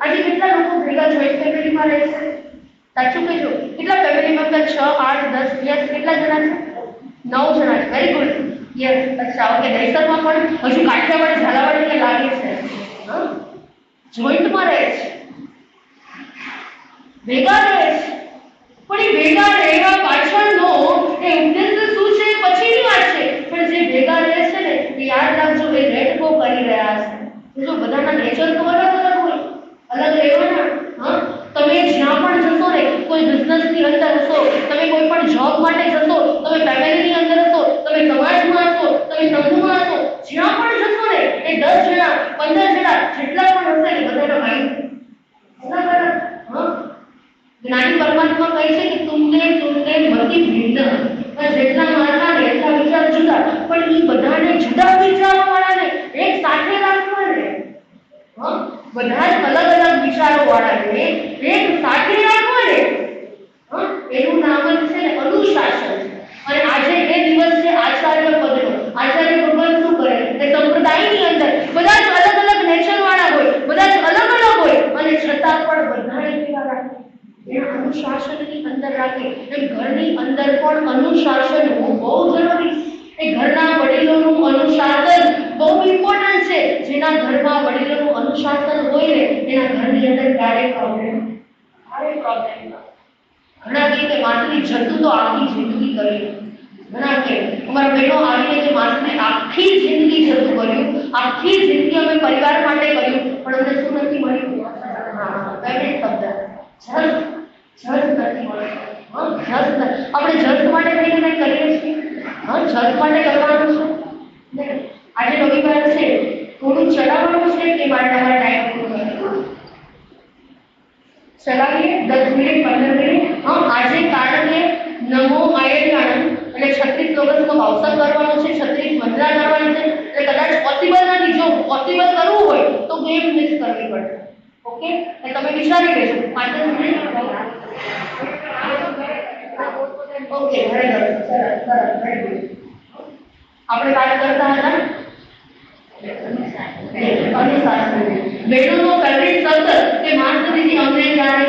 આજે કેટલા લોકો ભેગા જોઈન્ટ ફેમિલીમાં રહે છે? સાચું કહેજો, કેટલા ફેમિલી મેમ્બર? 6, 8, 10, યસ, કેટલા જણા છે? 9 જણા છે. Very good, yes. અચ્છા, ઓકે. દહેસરમાં પણ હજુ કાઠિયાવાડ, ઝાલાવાડ કે લાગે છે, જોઈન્ટમાં રહે છે, ભેગા રહે છે. પણ એ ભેગા રહેવા પાછળનો એ ઉદ્દેશ્ય શું છે પછીની વાત છે. પણ જે ભેગા રહે છે ને એ યાદ રાખજો, એ લેટ ગો કરી રહ્યા છે. જો બધાના નેચર તો અલગ અલગ હોય, અલગ રહેવાના. તમે જ્યાં પણ જશો ને, કોઈ બિઝનેસની અંદર હશો, તમે કોઈ પણ જોબ માટે જશો, તમે ફેમિલીની અંદર હશો, તમે સમાજ વાળાને એક સાથે રાખો ને, એનું નામ જ છે અનુશાસન. અને આજે એ દિવસ છે આચાર્ય પદનો. આચાર્ય ભગવાન શું કરે, એ સંપ્રદાયની અંદર બધા જ અલગ અલગ નેચર વાળા હોય, બધા જ અલગ અલગ હોય, અને છતાં પણ બધાને કેવા રાખે, એના અનુશાસનની અંદર રાખે. એમ ઘરની અંદર પણ અનુશાસન હોવું બહુ જરૂરી છે. એ ઘરના વડીલોનું અનુશાસન બહુ ઇમ્પોર્ટન્ટ છે. જેના ઘરમાં વડીલોનું અનુશાસન હોય ને, એના ઘરની અંદર ક્યારેય પ્રોબ્લેમ ઘણા કે માસની જતું તો આખી જિંદગી કરી. ઘણા કે અમારા બહેનો આવીને કે માસની આખી જિંદગી જતું કર્યું, આખી જિંદગી અમે પરિવાર માટે કર્યું, પણ અમને શું નથી મળ્યું? પેમેન્ટ શબ્દ જજ નથી મળ્યો. આપણે જજ માટે કઈ કંઈ કરીએ છીએ? જજ માટે કરવાનું છે. આજે રવિવાર છે, થોડું ચલાવવાનું છે કે માટે તમારે ટાઈમ પૂરો કરવાનો? ચલાવીએ 10 મિનિટ 15 મિનિટ. આજે કારણ કે નમો આયર્યાણમ એટલે 36 દિવસનો અવસર કરવાનો છે, 36 મંત્રા કરવાની છે. એટલે કદાચ પોસિબલ નથી. જો પોસિબલ કરવું હોય તો ગેમ મિસ કરવી પડશે. ઓકે, એટલે તમે વિચારી લેજો 5 મિનિટ. ઓકે, સરસ. આપણે વાત કરતા હતા અનુશાસન. બેનોનો ફેવરિટ શબ્દ કે માસ્ટરજી અમને ક્યારે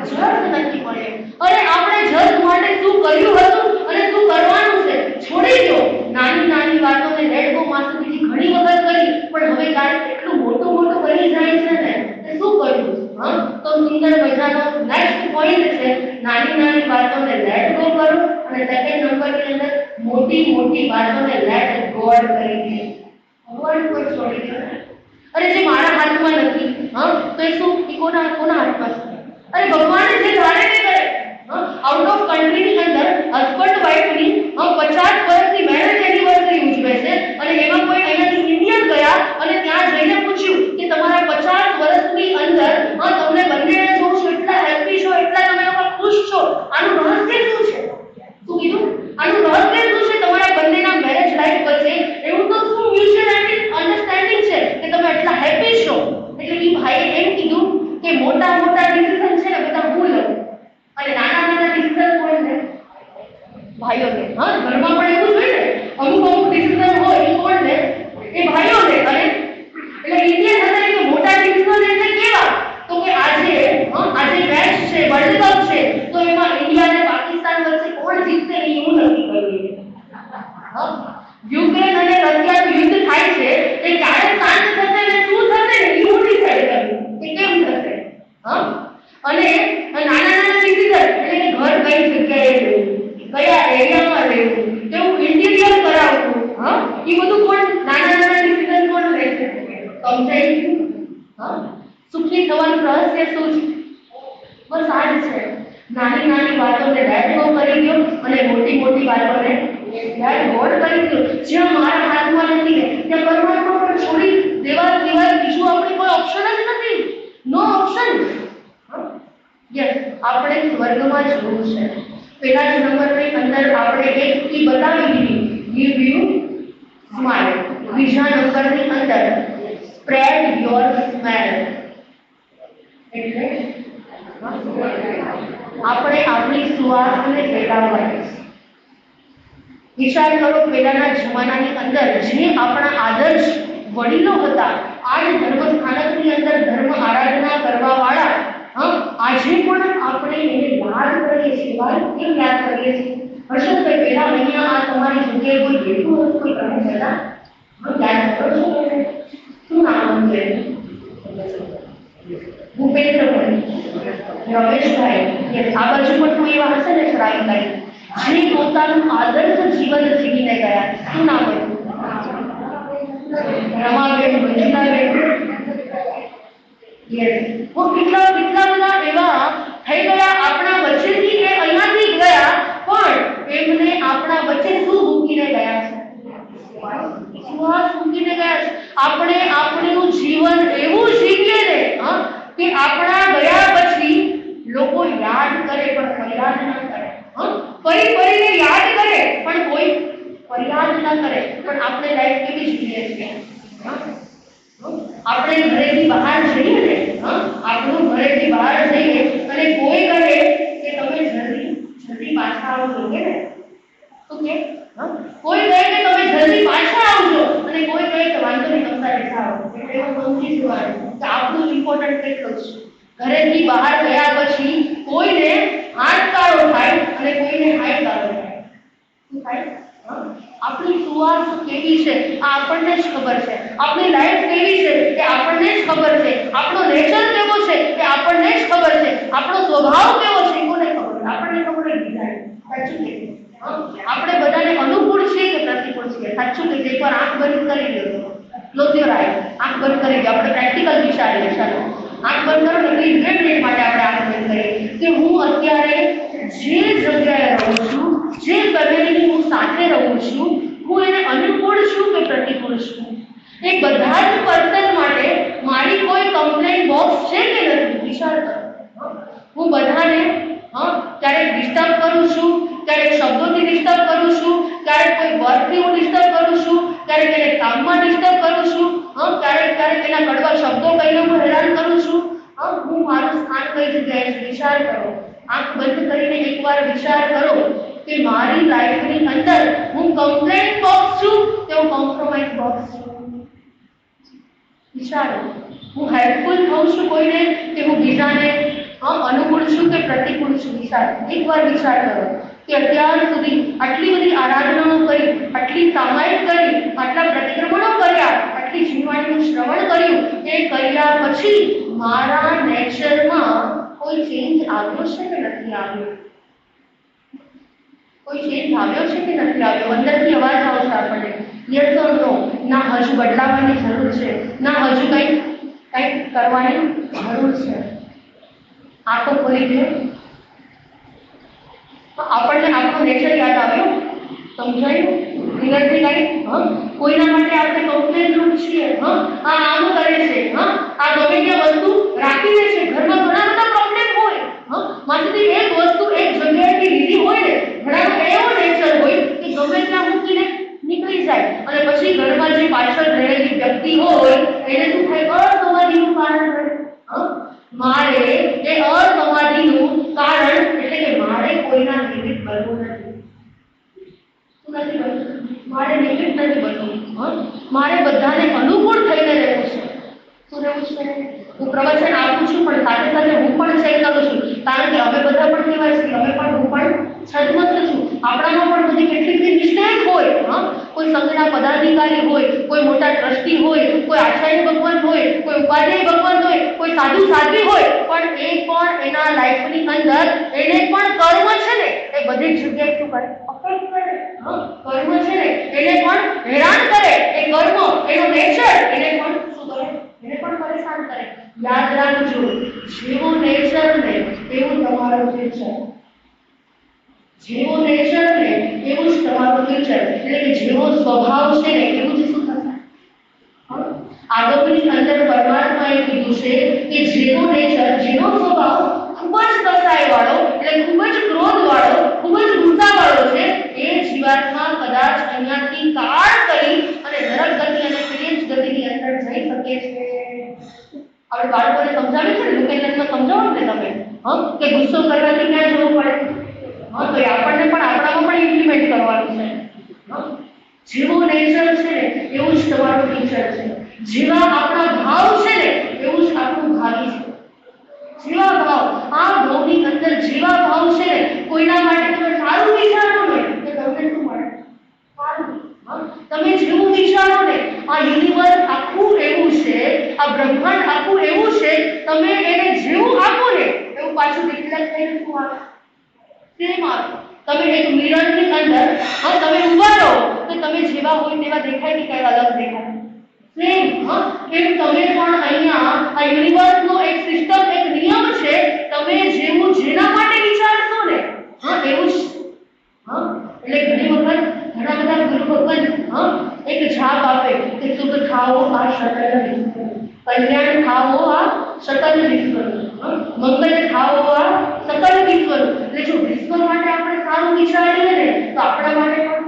જજ નથી મળ્યો. અરે આપણે જજ માટે શું કર્યું હતું અને શું કરવાનું છે છોડી દો. નાની નાની વાતોને લેટ ગો માસ્ટરજી ઘણી વખત કરી, પણ હવે ક્યારેક એટલું મોટું બની જાય છે ને, તે શું કર્યું? તો સુંદર મજાનો નેક્સ્ટ પોઈન્ટ છે, નાની નાની વાતોને લેટ ગો કરો, અને સેકન્ડ નંબરની અંદર મોટી વાતોને લેટ ગોડ કરી દે. ભગવાન પર છોડી દે. અરે જે મારા હાથમાં નથી, તો એ શું, એ કોના હાથમાં છે? અરે ભગવાન જે ધારે તે કરે. આઉટ ઓફ કન્ટ્રીની અંદર હસબન્ડ વાઈફની 50 વર્ષની મેરેજ એનિવર્સરી ઉજવે છે, અને એમાં કોઈ અહીંયાથી ઇન્ડિયન ગયા અને ત્યાં જઈને પૂછ્યું કે તમારા 50 વર્ષની અંદર તમને બંનેને જોઉં છું, એટલા હેપી છો, એટલા તમે લોકો ખુશ છો, આનું રહસ્ય શું છે? શું કીધું? આનું રહસ્ય શું છે તમારા બંનેના મેરેજ લાઈફ વચ્ચે? એવું તો શું મ્યુચ્યુઅલ અન્ડરસ્ટેન્ડિંગ છે કે તમે એટલા હેપી છો? એટલે એ ભાઈએ એમ કીધું કે મોટા ડિસિઝન છે ને બધા હું લઉં, અને નાના ડિસિઝન કોણ લે? ભાઈઓ લે. ઘરમાં પણ એવું જોઈએ ને, અમુક ડિસિઝન હોય એ કોણ લે? એ ભાઈઓ લે. અને એટલે ઇન્ડિયન હતા કે મોટા ડિસિઝન એટલે કેવા? તો કે આજે મેચ છે, વર્લ્ડ કપ છે, તો એમાં ઇન્ડિયા અને પાકિસ્તાન વચ્ચે કોણ જીતશે એ હું નક્કી કરું. યુક્રેન અને રશિયાનું યુદ્ધ થાય છે, એ ક્યારે શાંત થશે ને શું થશે ને એ હું ડિસાઈડ કરું કે કેમ થશે. અને નાના ડિસિઝન એટલે કે ઘર કઈ જગ્યાએ લેવું, કયા એરિયામાં લેવું, કેવું ઇન્ટિરિયર કરાવવું, એ બધું કોણ, નાના ડિસિઝન કોણ લેશે? સમજાય છે? સુખી થવાનું રહસ્ય શું છે? બસ આ જ છે. નાની વાતોને લેટ ગો કરી દો, અને મોટી વાતોને લેટ ગોડ કરી દો. જ્યાં મારા હાથમાં નથી ને ત્યાં પરમાત્મા પર છોડી દેવા સિવાય બીજું આપણી કોઈ ઓપ્શન જ નથી. નો ઓપ્શન. યસ, આપણે સ્વર્ગમાં જવું છે. પહેલા જ નંબરની અંદર આપણે એક કી બતાવી દીધી, ગીવ યુ સ્માઇલ. બીજા નંબરની અંદર સ્પ્રેડ યોર સ્મેલ. એટલે આપણે આપણી સુવાસને ફેલાવવાની. વિચાર કરો, પહેલાના જમાનાની અંદર જે આપણા આદર્શ વડીલો હતા, આજ ધર્મ સ્થાનકની અંદર ધર્મ આરાધના કરવા વાળા, આજે પણ આપણે એને યાદ કરીએ છીએ. કેમ યાદ કરીએ છીએ? હર્ષદભાઈ, પહેલા અહીંયા આ તમારી જગ્યાએ કોઈ બેઠું હતું, કોઈ કહે છતાં યાદ કરો છો? શું નામ છે? ભૂપેન્દ્રભાઈ, રમેશભાઈ. આ બાજુ પણ કોઈ એવા હશે ને શ્રાવણભાઈ, જે પોતાનું આદર્શ જીવન જીવીને ગયા. શું નામ હતું? રમાબેન, મંજુલાબેન. યસ, वो કેટલા બધા એવા થઈ ગયા આપણા વચ્ચેથી, એ અહીંયાથી ગયા, પણ એમને આપણા વચ્ચે શું મૂકીને ગયા છે? શ્વાસ મૂકીને ગયા છે. આપણે આપણું જીવન એવું જીવીએ ને કે આપણા ગયા પછી લોકો યાદ કરે પણ ફરિયાદ ન કરે. ફરીને યાદ કરે પણ કોઈ ફરિયાદ ન કરે. પણ આપણે લાઈફ કેવી જીવીએ છીએ? આપણે ઘરેથી બહાર જઈએ ને, આપણું ઘરેથી બહાર જઈએ અને કોઈ કહે કે તમે જલ્દી જલ્દી પાછા આવજો કે ને તો કે કોઈ કહે કે તમે જલ્દી પાછા આવજો અને કોઈ કહે કે વાંધો નહીં તમારે જાઓ એટલે એવું સમજી જવાનું કે આપણું ઇમ્પોર્ટન્ટ કેટલું છે. ઘરેથી બહાર ગયા પછી કોઈને હાથ કાળો થાય અને કોઈને હાથ કાળો થાય. શું થાય? આપણી સુવાસ કેવી છે આ આપણને જ ખબર છે. આપણી લાઈફ કેવી છે એ આપણને જ ખબર છે. આપણો નેચર કેવો છે એ આપણને જ ખબર છે. આપણો સ્વભાવ કેવો છે કોને ખબર? આપણને ખબર જ નહીં. સાચું કે આપણે બધાને અનુકૂળ છે કે પ્રતિકૂળ છે? સાચું કે એકવાર આંખ બંધ કરી લો. Close your eyes. આંખ બંધ કરી દો. આપણે પ્રેક્ટિકલ વિચારીએ. ચાલો આંખ બંધ કરો ને પ્લીઝ 2 મિનિટ માટે આપણે આંખ બંધ કરીએ કે હું અત્યારે જે જગ્યાએ રહું છું, જે ફેમિલીની હું સાથે રહું છું, હું એને અનુકૂળ છું કે પ્રતિકૂળ છું? એ બધા જ પર્સન માટે મારી કોઈ કમ્પ્લેન્ટ બોક્સ છે કે નથી? વિચાર કરો. હું બધાને ક્યારેક ડિસ્ટર્બ કરું છું, ક્યારેક શબ્દોથી ડિસ્ટર્બ કરું છું, ક્યારેક કોઈ વર્કથી હું ડિસ્ટર્બ કરું છું, ક્યારેક એને કામમાં ડિસ્ટર્બ કરું છું, ક્યારેક એના કડવા શબ્દો કહીને હું હેરાન કરું છું. હું મારું સ્થાન કઈ જગ્યાએ છે? વિચાર કરો. આંખ બંધ કરીને એકવાર વિચાર કરો કે મારી લાઈફની અંદર હું કમ્પ્લેન્ટ બોક્સ છું કે હું કોમ્પ્રોમાઇઝ બોક્સ છું? વિચારો. હું હેલ્પફુલ થઉં છું કોઈને કે હું બીજાને અનુકૂળ છું કે પ્રતિકૂળ છું? વિચાર. એકવાર વિચાર કરો કે અત્યાર સુધી આટલી બધી આરાધનાઓ કરી, આટલી સામાયિક કરી, આટલા પ્રતિક્રમણો કર્યા, આટલી જીવવાણીનું શ્રવણ કર્યું, એ કર્યા પછી મારા નેચરમાં કોઈ ચેન્જ આવ્યો છે કે નથી આવ્યો? કોઈ ચેન્જ આવ્યો છે કે નથી આવ્યો? અંદરથી અવાજ આવશે આપણને યસ ઓર નો. ના હજુ બદલાવાની જરૂર છે, ના હજુ કંઈક કરવાની જરૂર છે. આંખો ખોલી દે. આપણને આપણું નેચર યાદ આવ્યું? સમજાયું? ક્લિયરથી કઈ કોઈના માટે આપણે કમ્પ્લેન રૂપ છીએ. આ આમ કરે છે, આ ગમે તે વસ્તુ રાખી દે છે. ઘરમાં ઘણા બધા પ્રોબ્લેમ હોય. માથી એક વસ્તુ એક જગ્યાએથી લીધી હોય ને, ઘણા એવો નેચર હોય કે ગમે ત્યાં મૂકીને નીકળી જાય અને પછી ઘરમાં જે પાછળ રહેલી વ્યક્તિ હોય એને શું થાય? અસમાધિનું કારણ બને. મારે એ અસમાધિનું કારણ એટલે કે મારે કોઈના નિમિત્ત બનવું નથી. શું નથી બનવું? મારે નિમિત્ત નથી બનવું. મારે બધાને અનુકૂળ થઈને રહેવું છે. શું રહેવું છે? હું પ્રવચન આપું છું પણ સાથે સાથે હું પણ શેર કરું છું, કારણ કે અમે બધા પણ કહેવાય છે, અમે પણ હું પણ છદમસ્ત છું. આપણામાં પણ બધી કેટલીક મિસ્ટેક હોય. કોઈ સંઘના પદાધિકારી હોય, કોઈ મોટા ટ્રસ્ટી હોય, કોઈ આચાર્ય ભગવાન હોય, કોઈ ઉપાધ્યાય ભગવાન હોય, કોઈ સાધુ સાધ્વી હોય, પણ એ પણ એના લાઈફની અંદર એને પણ કર્મ છે ને એ બધી જગ્યાએ શું કરે? અફેક્ટ કરે. કર્મ છે ને એને પણ હેરાન કરે. એ કર્મ એનો નેચર એને પણ શું કરે? એને પણ પરેશાન કરે. યાદ રાખજો, જેવો નેચર ને એવું તમારું ફ્યુચર. જેવો નેચર ને એવું જ તમારું ફ્યુચર. એટલે કે જેવો સ્વભાવ છે ને એવું જ શું થશે? આગળની અંદર પરમાત્માએ કીધું છે કે જેવો નેચર, જેનો સ્વભાવ ખૂબ જ કસાય વાળો, એટલે ખૂબ જ ક્રોધ વાળો, ખૂબ જ ગુસ્સા વાળો છે, એ જીવાત્મા કદાચ અહીંયાથી કાળ કરી અને નરક ગતિ અને ક્લેશ ગતિની અંદર જઈ શકે છે. આપણે બાળકોને સમજાવે છે ને, લોકેશનમાં સમજાવો ને તમે કે ગુસ્સો કરવાથી ક્યાં જવું પડે? તો એ આપણને પણ આપણામાં પણ ઇમ્પ્લિમેન્ટ કરવાનું છે. જેવો નેચર છે ને એવું જ તમારું ફ્યુચર છે. જેવા આપણા ભાવ છે ને એવું જ આપણું ભાવિ છે. જેવા ભાવ, આ ભાવની અંદર જેવા ભાવ છે ને, કોઈના માટે તમે સારું વિચારો ને તો તમને શું મળે? સારું. તમે જેવું વિચારો ને, આ યુનિવર્સ આખું એવું છે, આ બ્રહ્માંડ આખું એવું છે, તમે એને જેવું આપો ને એવું પાછું રિફ્લેક્ટ થઈને શું આવે? સેમ આવે. તમે એક મિરરની અંદર તમે ઊભા રહો તો તમે જેવા હોય તેવા દેખાય કે કઈ અલગ દેખાય? સેમ. એમ તમે પણ અહીંયા આ યુનિવર્સનો એક સિસ્ટમ, એક નિયમ છે, તમે જેવું જેના માટે વિચારશો ને એવું જ. એટલે ઘણી વખત ઘણા બધા ગુરુ ભગવાન એક જાપ આપે કે શુભ થાઓ આ સકલ વિશ્વ, કલ્યાણ થાઓ આ સકલ વિશ્વનું, મંગલ થાઓ આ સકલ વિશ્વનું. એટલે જો વિશ્વ માટે આપણે સારું વિચારીએ ને તો આપણા માટે પણ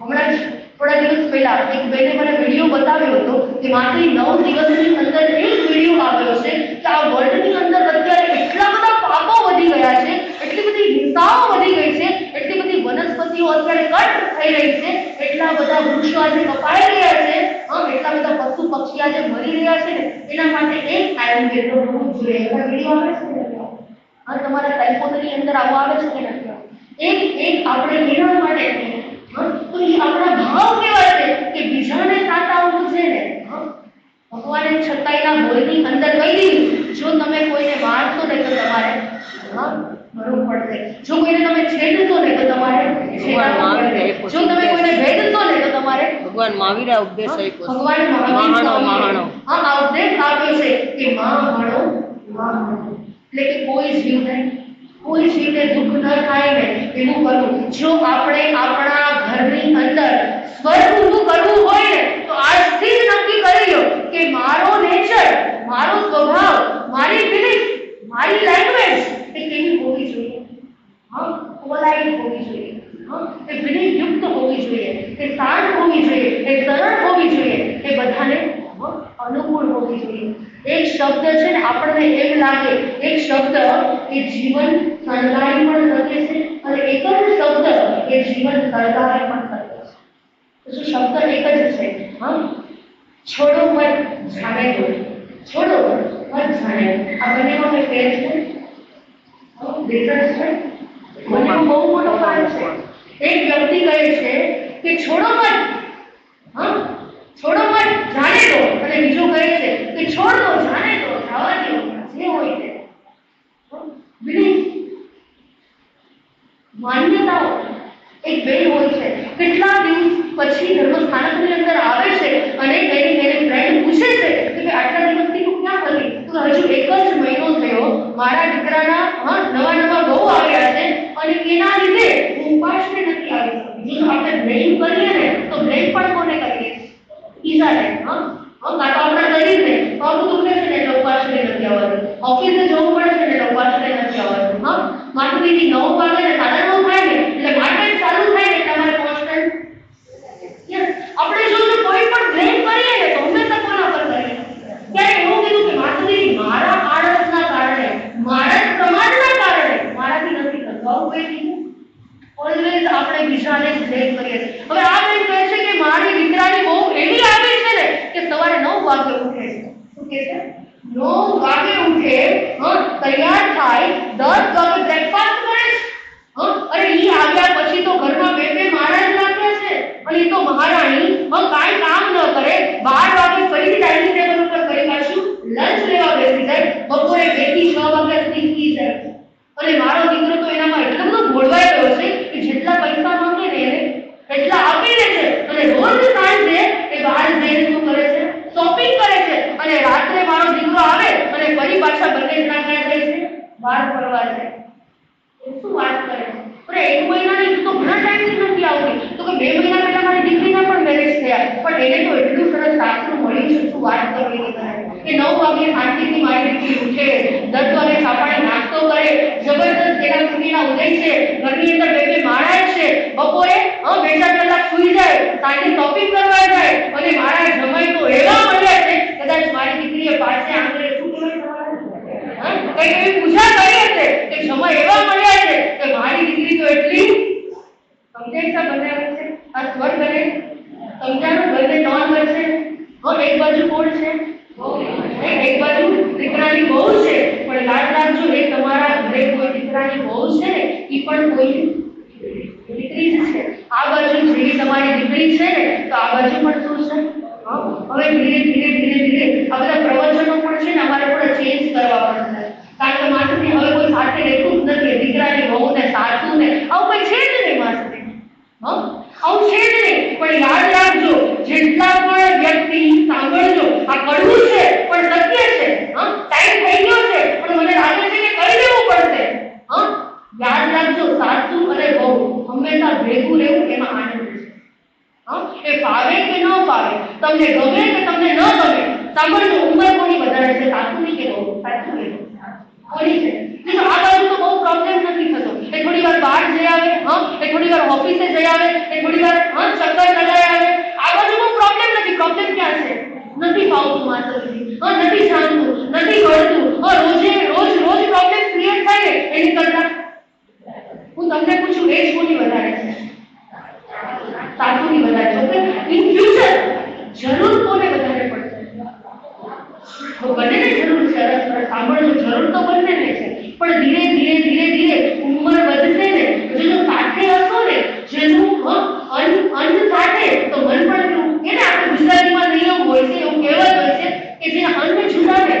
હમણાં જ થોડા દિવસ પહેલા એક બેને મને વિડીયો બતાવ્યો હતો કે માત્ર 9 દિવસની અંદર એક વિડીયો આવ્યો છે કે આ વર્લ્ડની અંદર અત્યારે એટલા બધા પાપો વધી ગયા છે, એટલી બધી હિંસાઓ વધી ગઈ છે, એટલી બધી વનસ્પતિઓ અત્યારે કટ થઈ રહી છે, એટલા બધા વૃક્ષો આજે કપાઈ રહ્યા છે, એટલા બધા પશુ પક્ષી આજે મરી રહ્યા છે ને, એના માટે એક ટાઈમ કેટલો હોવો જોઈએ. એવા વિડીયો આવે છે ને, તમારા ટેલિફોનની અંદર આવો આવે છે કે નથી? એક આપણે એના માટે તો એ આપણા ભાવ કેવા છે કે બીજાને સાચવવું છે ને. ભગવાને છતાંયના બોલની અંદર કહી દીધું, જો તમે કોઈને મારશો ને તો તમારે મરવું પડશે, જો કોઈને તમે છેડશો ને તો તમારે જો તમે કોઈને ભેદશો ને તો તમારે ભગવાન મહાવીરે ઉપદેશ આપ્યો. ભગવાન મહાવીર આ ઉપદેશ આપ્યો છે કે માં ભણો એટલે કે કોઈ જીવને દુઃખ ન થાય ને એવું કરવું. જો આપણે આપણા ઘરની અંદર સ્વર્ગ ઊભું કરવું હોય ને તો આજથી જ નક્કી કરી લો કે મારો નેચર, મારો સ્વભાવ, મારી ફિલિંગ, મારી લેંગ્વેજ એ કેવી હોવી જોઈએ? પોલાઇટ હોવી જોઈએ, એ વિનયયુક્ત હોવી જોઈએ, એ શાંત હોવી જોઈએ, એ સરળ હોવી જોઈએ, એ બધાને અનુકૂળ હોવી જોઈએ. એક શબ્દ છે ને આપણને એમ લાગે એક શબ્દ એ જીવન સળગાવી પણ શકે છે અને એક જ શબ્દ એ જીવન સળગાવી પણ શકે છે. તો શબ્દ એક જ છે, છોડો મત જાણે દો, છોડો મત જાણે. આ બંનેમાં કોઈ ફેર છે? ડિફરન્સ છે? બંનેમાં બહુ મોટો ફરક છે. એક વ્યક્તિ કહે છે કે છોડો મત, છોડો મત જાણે દો, અને બીજો કહે છે કે છોડ દો, જાણે દો, જવા દો, જે હોય તે. માન્યતાઓ એક બેન હોય છે, કેટલા દિવસ પછી ધર્મસ્થાનકની અંદર આવે છે અને એની ફ્રેન્ડ પૂછે છે કે આટલા દિવસથી તું ક્યાં હતી? તો હજુ એક જ મહિનો થયો, મારા દીકરાના નવા બહુ આવ્યા છે અને એના લીધે હું ઉપાસને નથી આવી શકતી. જો આપણે બ્લેમ કરીએ ને તો બ્લેમ પણ કોને કરીએ? ઈજાને. કાં તો આપણા શરીરને પગ દુખે છે ને એટલે ઉપાસને નથી આવતું, ઓફિસે જવું પડે છે ને એટલે ઉપાસને નથી આવતું, માથું 9 વાગે ને 9:30 થાય ને એટલે માટે ચાલુ થાય ને તમારે કોન્સ્ટન્ટ. આપણે જો કોઈ પણ બ્લેમ કરીએ ને તો હંમેશા કોના પર કરીએ? ત્યારે એવું કીધું કે માથું મારા આળસના કારણે, મારા પ્રમાણના કારણે મારાથી નથી થતું, આવું કોઈ કીધું? ઓલવેઝ આપણે બીજાને જ બ્લેમ કરીએ. હવે આ બેન કહે છે કે મારી દીકરાની બહુ એવી આવી છે ને કે સવારે 9 વાગે ઉઠે છે. શું કહે છે? 9 વાગે ઉઠે, તૈયાર થાય, 10 વાગે બ્રેકફાસ્ટ કરે છે, અરે ઈ આવ્યા પછી તો ઘરમાં બે મારા જ લાગ્યા છે, અને ઈ તો મહારાણી કાંઈ કામ ન કરે, 12 વાગે ફરીથી ડાઇનિંગ ટેબલ ઉપર ફરી પાછું લંચ લેવા બેસી જાય, બપોરે 2 થી 6 વાગ્યા સુધી સૂઈ જાય. અને મારો દીકરો તો એનામાં એટલો બધો ભોળવાઈ ગયો છે કે જેટલા પૈસા માંગે ને એને એટલા આપી દે છે, અને રોજ સાંજે એ બહાર જઈને શું કરે છે? શોપિંગ કરે છે. અને રાત્રે મારો દીકરો આવે અને ફરી પાછા બંને જણા ક્યાં જાય છે? બહાર ફરવા જાય. શું વાત કરે છે? અરે 1 મહિનાની તો ઘણા ટાઈમથી નથી આવતી, તો કે 2 મહિના પહેલા મારી દીકરીના પણ મેરેજ થયા, પણ એને તો એટલું સરસ સાસરું મળ્યું છે. શું વાત કરવી કે 9 વાગે શાંતિથી મારી દીકરી ઉઠે, 10 વાગે સાપાણી નાસ્તો કરે, જબરદસ્ત તેના સુધીના ઉદય છે, ઘરની અંદર બે માળા છે, બપોરે 2-4 કલાક સૂઈ જાય, સાંજે શોપિંગ કરવા જાય, અને મારા જમાઈ તો એવા મળ્યા છે, કદાચ મારી દીકરીએ પાસે આંગળે શું કહેવાય કઈ એવી પૂજા કરી હશે કે જમાઈ એવા મળ્યા છે કે મારી દીકરી તો એટલી સમજેસા બનાવે છે. આ સ્વર્ગ અને સમજાણું બંને નોન વચ્ચે એક બાજુ કોણ છે? એક બાજુ દીકરાની બહુ છે, પણ યાદ રાખજો એ તમારા ઘરે કોઈ દીકરાની બહુ છે ને એ પણ કોઈ દીકરી જ છે. આ બાજુ જેવી તમારી દીકરી છે ને તો આ બાજુ પણ શું છે? હવે ધીરે ધીરે આ બધા પ્રવચનો પણ છે ને અમારે થોડા ચેન્જ કરવા પડશે, કારણ કે માથું હવે કોઈ સાથે રહેતું જ નથી, દીકરાની બહુ ને સાસુ ને આવું કઈ છે જ નહીં માથું, આવું છે જ નહીં. પણ યાદ રાખજો, જેટલા પણ વ્યક્તિ સાંભળજો, આ કડવું છે પણ સત્ય છે, ટાઈમ થઈ ગયો છે પણ મને લાગે છે કે કરી દેવું પડશે. યાદ રાખજો, સાસુ અને બહુ હંમેશા ભેગું રહેવું એમાં આનંદ છે. એ ફાવે કે ન ફાવે, તમને ગમે કે તમને ન ગમે, સાંભળજો, ઉંમર કોની વધારે છે, સાસુની કે બહુ? સાચું કે કોની છે? તો આ બાજુ તો બહુ પ્રોબ્લેમ નથી થતો. એ થોડી વાર બહાર જઈ આવે, એ થોડી વાર ઓફિસે જઈ આવે, એ થોડી વાર ચક્કર લગાવી આવે, આ બાજુ બંનેને જરૂર છે. સાંભળજો, જરૂર તો બંનેને છે, પણ ધીરે ધીરે ધીરે ધીરે ઉંમર વધશે ને પછી જો સાથે હશો ને જેનું અન્ન સાથે તો મન પણ એને આપણે ગુજરાતીમાં નિયમ હોય છે, એવું કહેવત હોય છે કે જે અન્ન જુદાવે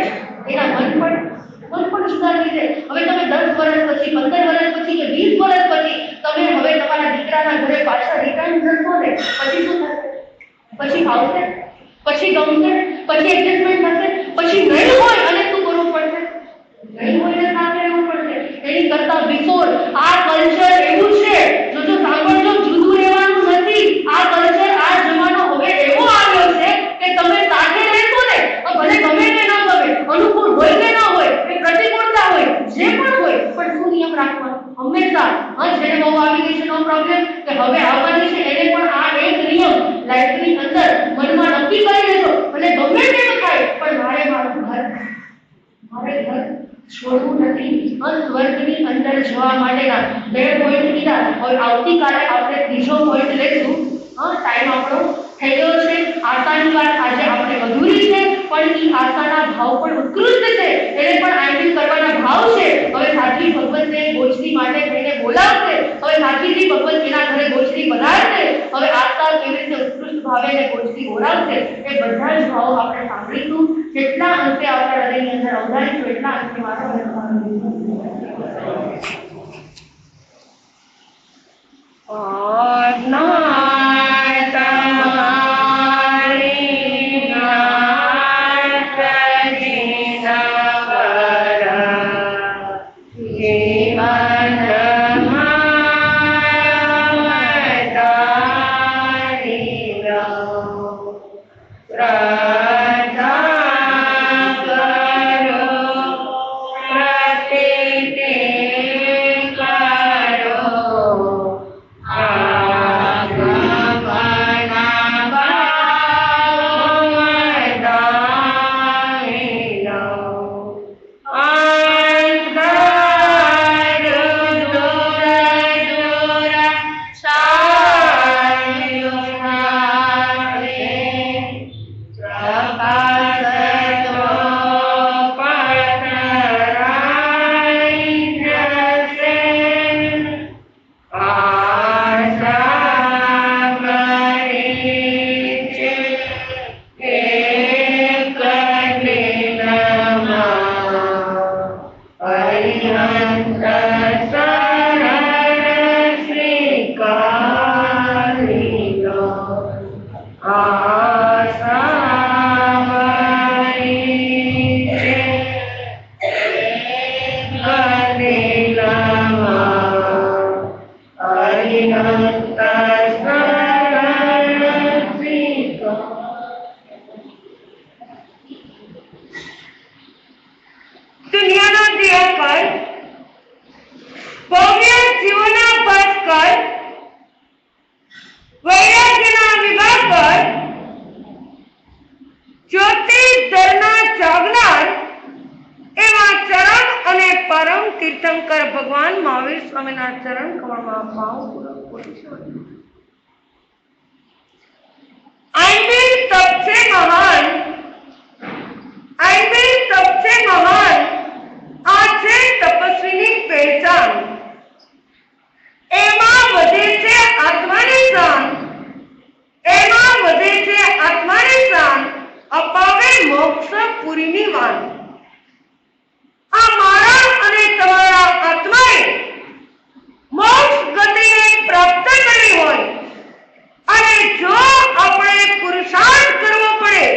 એના મન પણ જુદા થઈ જાય. હવે તમે 10 વર્ષ પછી 15 વર્ષ પછી કે 20 વર્ષ પછી તમે હવે તમારા દીકરાના ઘરે પાછા રિટર્ન જશો ને પછી શું થશે? પછી આવશે, પછી ગમશે, પછી એડજસ્ટમેન્ટ થશે, પછી નહીં હોય અને શું કરવું પડશે? નહીં હોય ને સાથે રહેવું પડશે. એની કરતા બિફોર આ કલ્ચર એવું છે, જો સાંભળજો, જુદું રહેવાનું નથી. આ કલ્ચર, આ જમાનો હવે એવો આવ્યો છે કે તમે સાથે રહેશો ને ભલે ગમે કે ન ગમે, અનુકૂળ હોય કે ન હોય, એ પ્રતિકૂળતા હોય, જે પણ હોય, પણ શું નિયમ રાખવાનો હંમેશા. જેને બહુ આવી ગઈ છે નો પ્રોબ્લેમ, કે હવે આવવાની છે એને પણ આ એક નિયમ લાઈફની અંદર મનમાં નક્કી કરી લેજો, ભલે ગમે તેમ થાય પણ મારે મારું ઘર છોડવું નથી. સ્વર્ગની અંદર જવા માટેના 2 પોઈન્ટ કીધા. હવે આવતીકાલે આપણે ત્રીજો પોઈન્ટ લેશું. ટાઈમ આપણો થઈ ગયો છે. આશાની વાત આજે આપણે અધૂરી છે, પણ એ આશાના ભાવ પણ ઉત્કૃષ્ટ છે, એને પણ આંતરિક કરવાના ભાવ છે. હવે સાચી ભગવતને ગોચરી માટે થઈને બોલાવશે. હવે સાચીજી ભગવત એના ઘરે ગોચરી બનાવશે. હવે આશા કેવી રીતે ઉત્કૃષ્ટ ભાવે એને ગોચરી બોલાવશે, એ બધા જ ભાવો આપણે સાંભળીશું. જેટલા અંતે આપણા હૃદયની અંદર અવધારીશું એટલા અંતે મારો તીર્થંકર ભગવાન મહાવીર સ્વામીના ચરણ કમળમાં ભાવપૂર્વક सबसे महान आज है तपस्वीनी पहचान एमा વધે છે આત્માની શાન એમાં વધે છે આત્માની શાન અપાવે મોક્ષ પુરીની વાન આ મારા અને તમારા આત્માએ મોક્ષ ગતિને પ્રાપ્ત કરી હોય અને જો આપણે પુરુષાર્થ કરવો પડે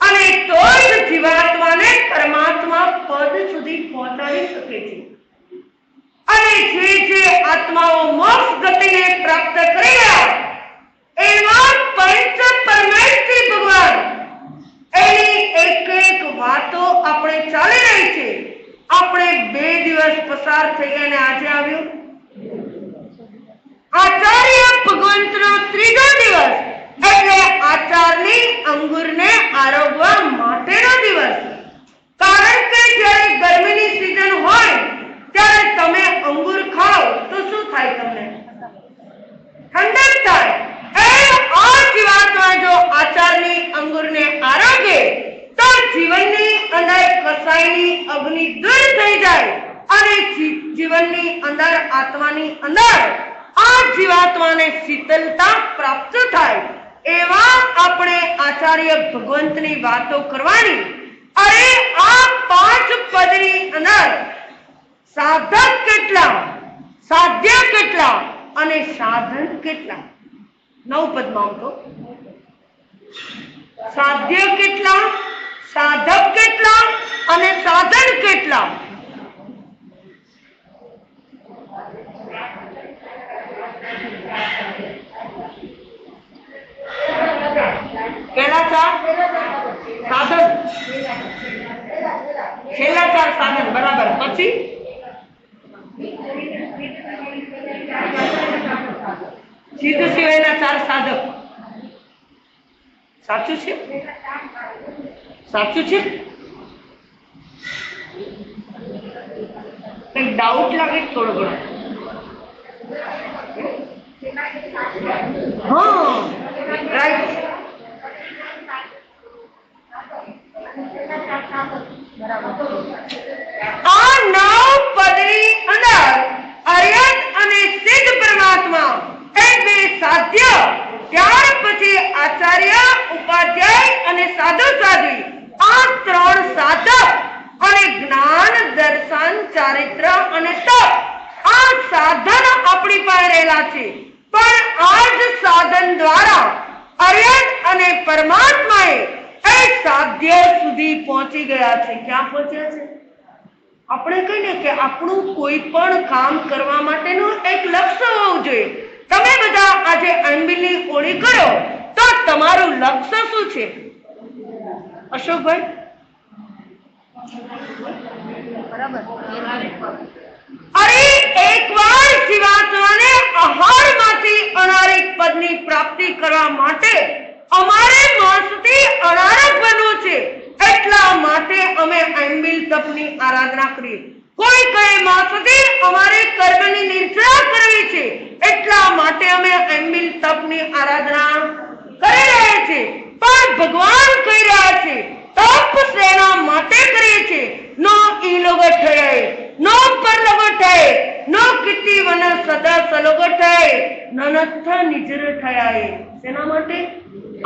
અને તો જ જીવાત્માને પરમાત્મા પદ સુધી પહોંચાડી શકે છે અને જે આત્માઓ મોક્ષ ગતિને પ્રાપ્ત કરી ગયા એવા પંચ પરમેશ્વરી ભગવાન એની એક એક વાતો આપણે ચાલી રહી છે. આપણે 2 દિવસ પસાર થઈ ગયા અને આજે આવ્યું આચાર્ય ભગવંતનો 3જો દિવસ એટલે આચારની અંગુરને આરોગવા માટેનો દિવસ. કારણ કે જ્યારે ગરમીની સીઝન હોય ત્યારે તમે અંગુર ખાઓ તો શું થાય? તમને ઠંડક થાય. આ જીવાત્મા જો આચારની અંગુરને આરોગે તો જીવનની શીતલતા પ્રાપ્ત થાય એવા આપણે આચાર્ય ભગવંતની વાતો કરવાની. અરે આ 5 પદની અંદર સાધક કેટલા, સાધ્ય કેટલા અને સાધન કેટલા? 9 પદમાં તો સાધ્ય કેટલા, સાધક કેટલા અને સાધન કેટલા? પહેલા 4 સાધન, છેલ્લા 4 સાધન, બરાબર. પછી સિદ્ધ સિવાયના 4 સાધક. સાચું છે? સાચું છે? કઈ ડાઉટ લાગે થોડો ઘણો? હા, રાઈટ. આ 9 પદની અંદર અર્યત અને સિદ્ધ પરમાત્મા એ 2 સાધ્ય, ત્યાર પછી આચાર્ય, ઉપાધ્યાય અને સાધુ સાધ્વી, આ 3 સાધક અને જ્ઞાન, દર્શન, ચારિત્ર અને તપ, આ સાધન આપણી પાસે રહેલા છે. પણ આ જ સાધન દ્વારા અર્યત અને પરમાત્માએ એ સાધ્ય સુધી પહોંચી ગયા છે. ક્યાં પહોંચ્યા છે? આપણે કહીએ કે આપણું કોઈ પણ કામ કરવા માટેનું એક લક્ષ્ય હોવું જોઈએ. તમે બધા આજે આંબીલની ઓળી કરો તો તમારું લક્ષ્ય શું છે? અશોકભાઈ? અરે એકવાર જીવાત્માને આહારમાંથી અનારિક પદની પ્રાપ્તિ કરવા માટે અમારે માંસથી અનારક બનવું છે. એટલા માટે અમે આંબીલ તપની આરાધના કરીએ. કોઈ કહે માંસથી અમારે કર્મની નિર્જરા કરવી છે, એટલા માટે અમે આંબીલ તપની આરાધના કરી રહ્યા છીએ. પણ ભગવાન કહી રહ્યા છે તપ સેના માટે કરીએ છીએ. નો ઈલોગ ઠાય, નો પરલોગ ઠાય, નો કીર્તિ વન સદા સલોગ ઠાય, નનથ નિજર ઠાય. સેના માટે?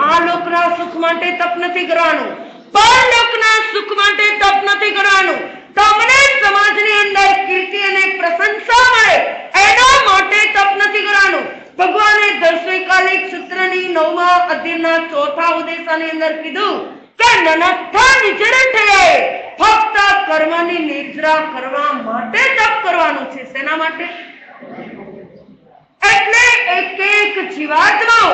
આ લોકના સુખ માટે તપ નથી કરવાનું, પરલોકના સુખ માટે તપ નથી કરવાનું. તમને સમાજની અંદર કીર્તિ અને પ્રશંસા મળે એના માટે તપ નથી કરવાનું. ભગવાને દર્શિકાલિક સૂત્રની 9મા અધ્યાયના 4થા ઉદ્દેશાની અંદર કીધું કે નનથા નિજર ઠાય, ફક્ત કર્મની નિર્જરા કરવા માટે તપ કરવાનું છે. શેના માટે? એટલે એક જીવાત્માઓ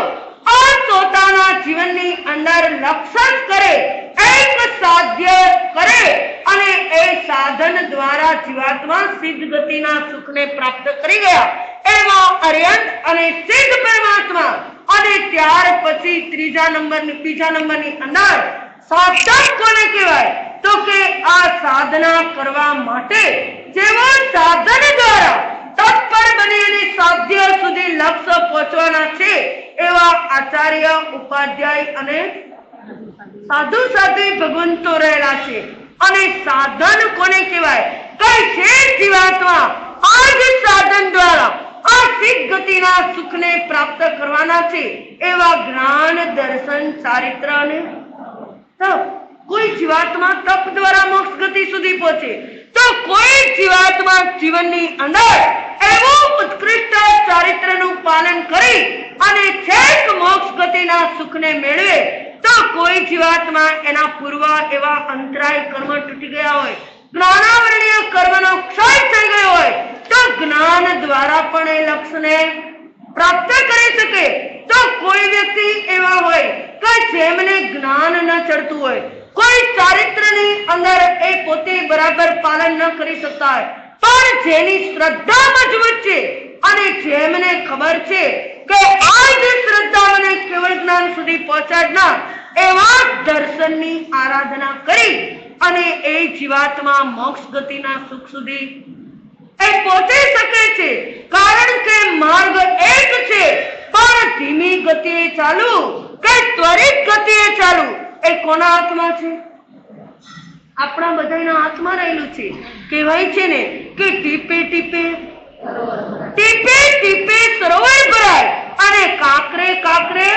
આ પોતાના જીવનની અંદર લક્ષ્ય કરે, એક સાધ્ય કરે અને એ સાધન દ્વારા જીવાત્મા સિદ્ધ ગતિના સુખને પ્રાપ્ત કરી ગયા એવા અર્યંત અને સિદ્ધ પરમાત્મા. અને ત્યાર પછી બીજા નંબરની અંદર સાધક કોને કહેવાય? તો કે આ સાધના કરવા માટે જેવો સાધન દ્વારા તત્પર બની અને સાધ્ય સુધી લક્ષ્ય પહોંચવાના છે એવા આચાર્ય, ઉપાધ્યાય અને સાધુ સાધ્વી ભગવંતો રહેલા છે. અને સાધન કોને કહેવાય? કઈ છે જીવાત્મા આ જ સાધન દ્વારા આ સિદ્ધ ગતિના સુખને પ્રાપ્ત કરવાના છે એવા જ્ઞાન, દર્શન, ચારિત્ર અને તપ. કોઈ જીવાત્મા તપ દ્વારા મોક્ષ ગતિ સુધી પહોંચે તો કોઈ જીવાત્મા જીવનની અંદર એવું ઉત્કૃષ્ટ ચારિત્રનું પાલન કરી અને છેક મોક્ષ ગતિના સુખને મેળવે તો કોઈ જીવાત્મા એના પૂર્વ એવા અંતરાય કર્મ તૂટી ગયા હોય, જ્ઞાનાવરણીય કર્મનો ક્ષય થઈ ગયો હોય તો જ્ઞાન દ્વારા પણ એ લક્ષ્યને પ્રાપ્ત કરી શકે. તો કોઈ વ્યક્તિ એવા હોય કે જેમને જ્ઞાન ન ચડતું હોય, કોઈ ચારિત્રની અંદર એ પોતે બરાબર પાલન ન કરી શકતા હોય, પણ જેની શ્રદ્ધા મજબૂત છે અને જેમને ખબર છે કે આ જ શ્રદ્ધા મને કેવળ જ્ઞાન સુધી પહોંચાડનાર એવા દર્શનની આરાધના કરી અને એ જીવાત્મા મોક્ષ ગતિના સુખ સુધી એ પહોંચી શકે છે. કારણ કે માર્ગ એક છે, પણ ધીમી ગતિએ ચાલુ કે ત્વરિત ગતિએ ચાલુ એ કોના હાથમાં છે? આપણા બધાના હાથમાં રહેલું છે. કહેવાય છે ને કે ટીપે ટીપે સરોવર ભરાય, અને કાંકરે કાંકરે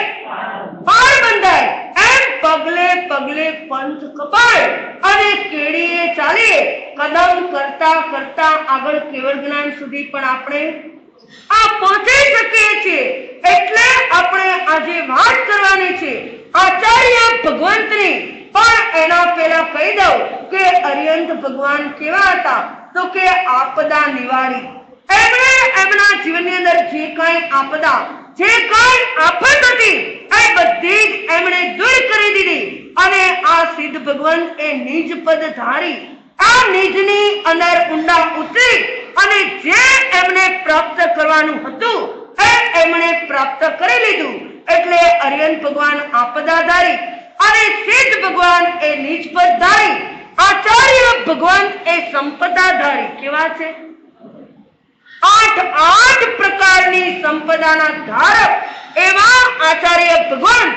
પાળ બંધાય, એમ પગલે પગલે પંથ કપાય અને કેડીએ ચાલીએ. કદમ કરતા કરતા આગળ કેવળ જ્ઞાન સુધી પણ આપણે પહોંચી શકીએ છીએ. એટલે આપણે આજે વાત કરવાની છે આચાર્ય ભગવંતની. પણ એના પહેલા કહી દઉં કે અરિહંત ભગવાન કેવા હતા, તો કે આપદા નિવારી. એમણે એમના જીવનની અંદર જે કાંઈ આપદા, જે કાંઈ આફત હતી એ બધી જ એમણે દૂર કરી દીધી. અને આ સિદ્ધ ભગવંત એ નિજ પદ ધારી આ નિજની અંદર ઊંડા ઉતરી અને જે એમને પ્રાપ્ત કરવાનું હતું એ એમણે પ્રાપ્ત કરી લીધું. એટલે અરિહંત ભગવાન આપદાધારી અને સિદ્ધ ભગવાન એ નિજ પદ ધારી, આચાર્ય ભગવાન એ સંપદાધારી. કેવા છે? 8 પ્રકારની સંપદાના ધારક એવા આચાર્ય ભગવાન.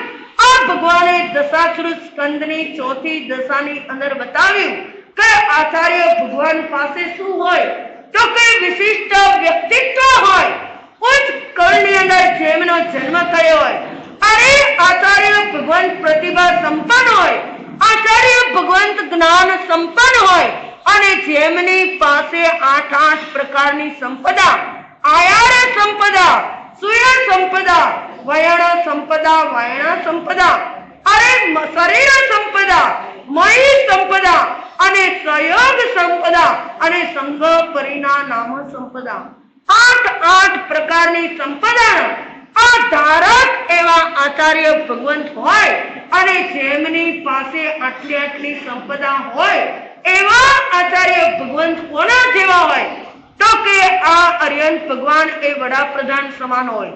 આ ભગવાને દશાશ્રુત સ્કંદની 4થી દશાની અંદર બતાવ્યું કે આચાર્ય ભગવાન પાસે શું હોય, તો કે વિશિષ્ટ વ્યક્તિત્વ હોય. ઉચ્ચ કળની અંદર જેમનો જન્મ થયો હોય, અને આચાર્ય ભગવાન પ્રતિભા સંપન્ન હોય, આચાર્ય ભગવાન જ્ઞાન સંપન્ન હોય, અને જેમની પાસે 8 પ્રકારની સંપદા, આયાર સંપદા, સુય સંપદા, વયણ સંપદા, વાયણ સંપદા, અરે શરીર સંપદા, મય સંપદા, અને સહયોગ સંપદા, અને સંઘ પરિણામ સંપદા. 8 પ્રકારની સંપદા આ ધારક એવા આચાર્ય ભગવંત હોય. અને જેમની પાસે આટલી સંપદા હોય એવા આચાર્ય ભગવંત કોના જેવા હોય, તો કે આ અરિહંત ભગવાન એ વડાપ્રધાન સમાન હોય,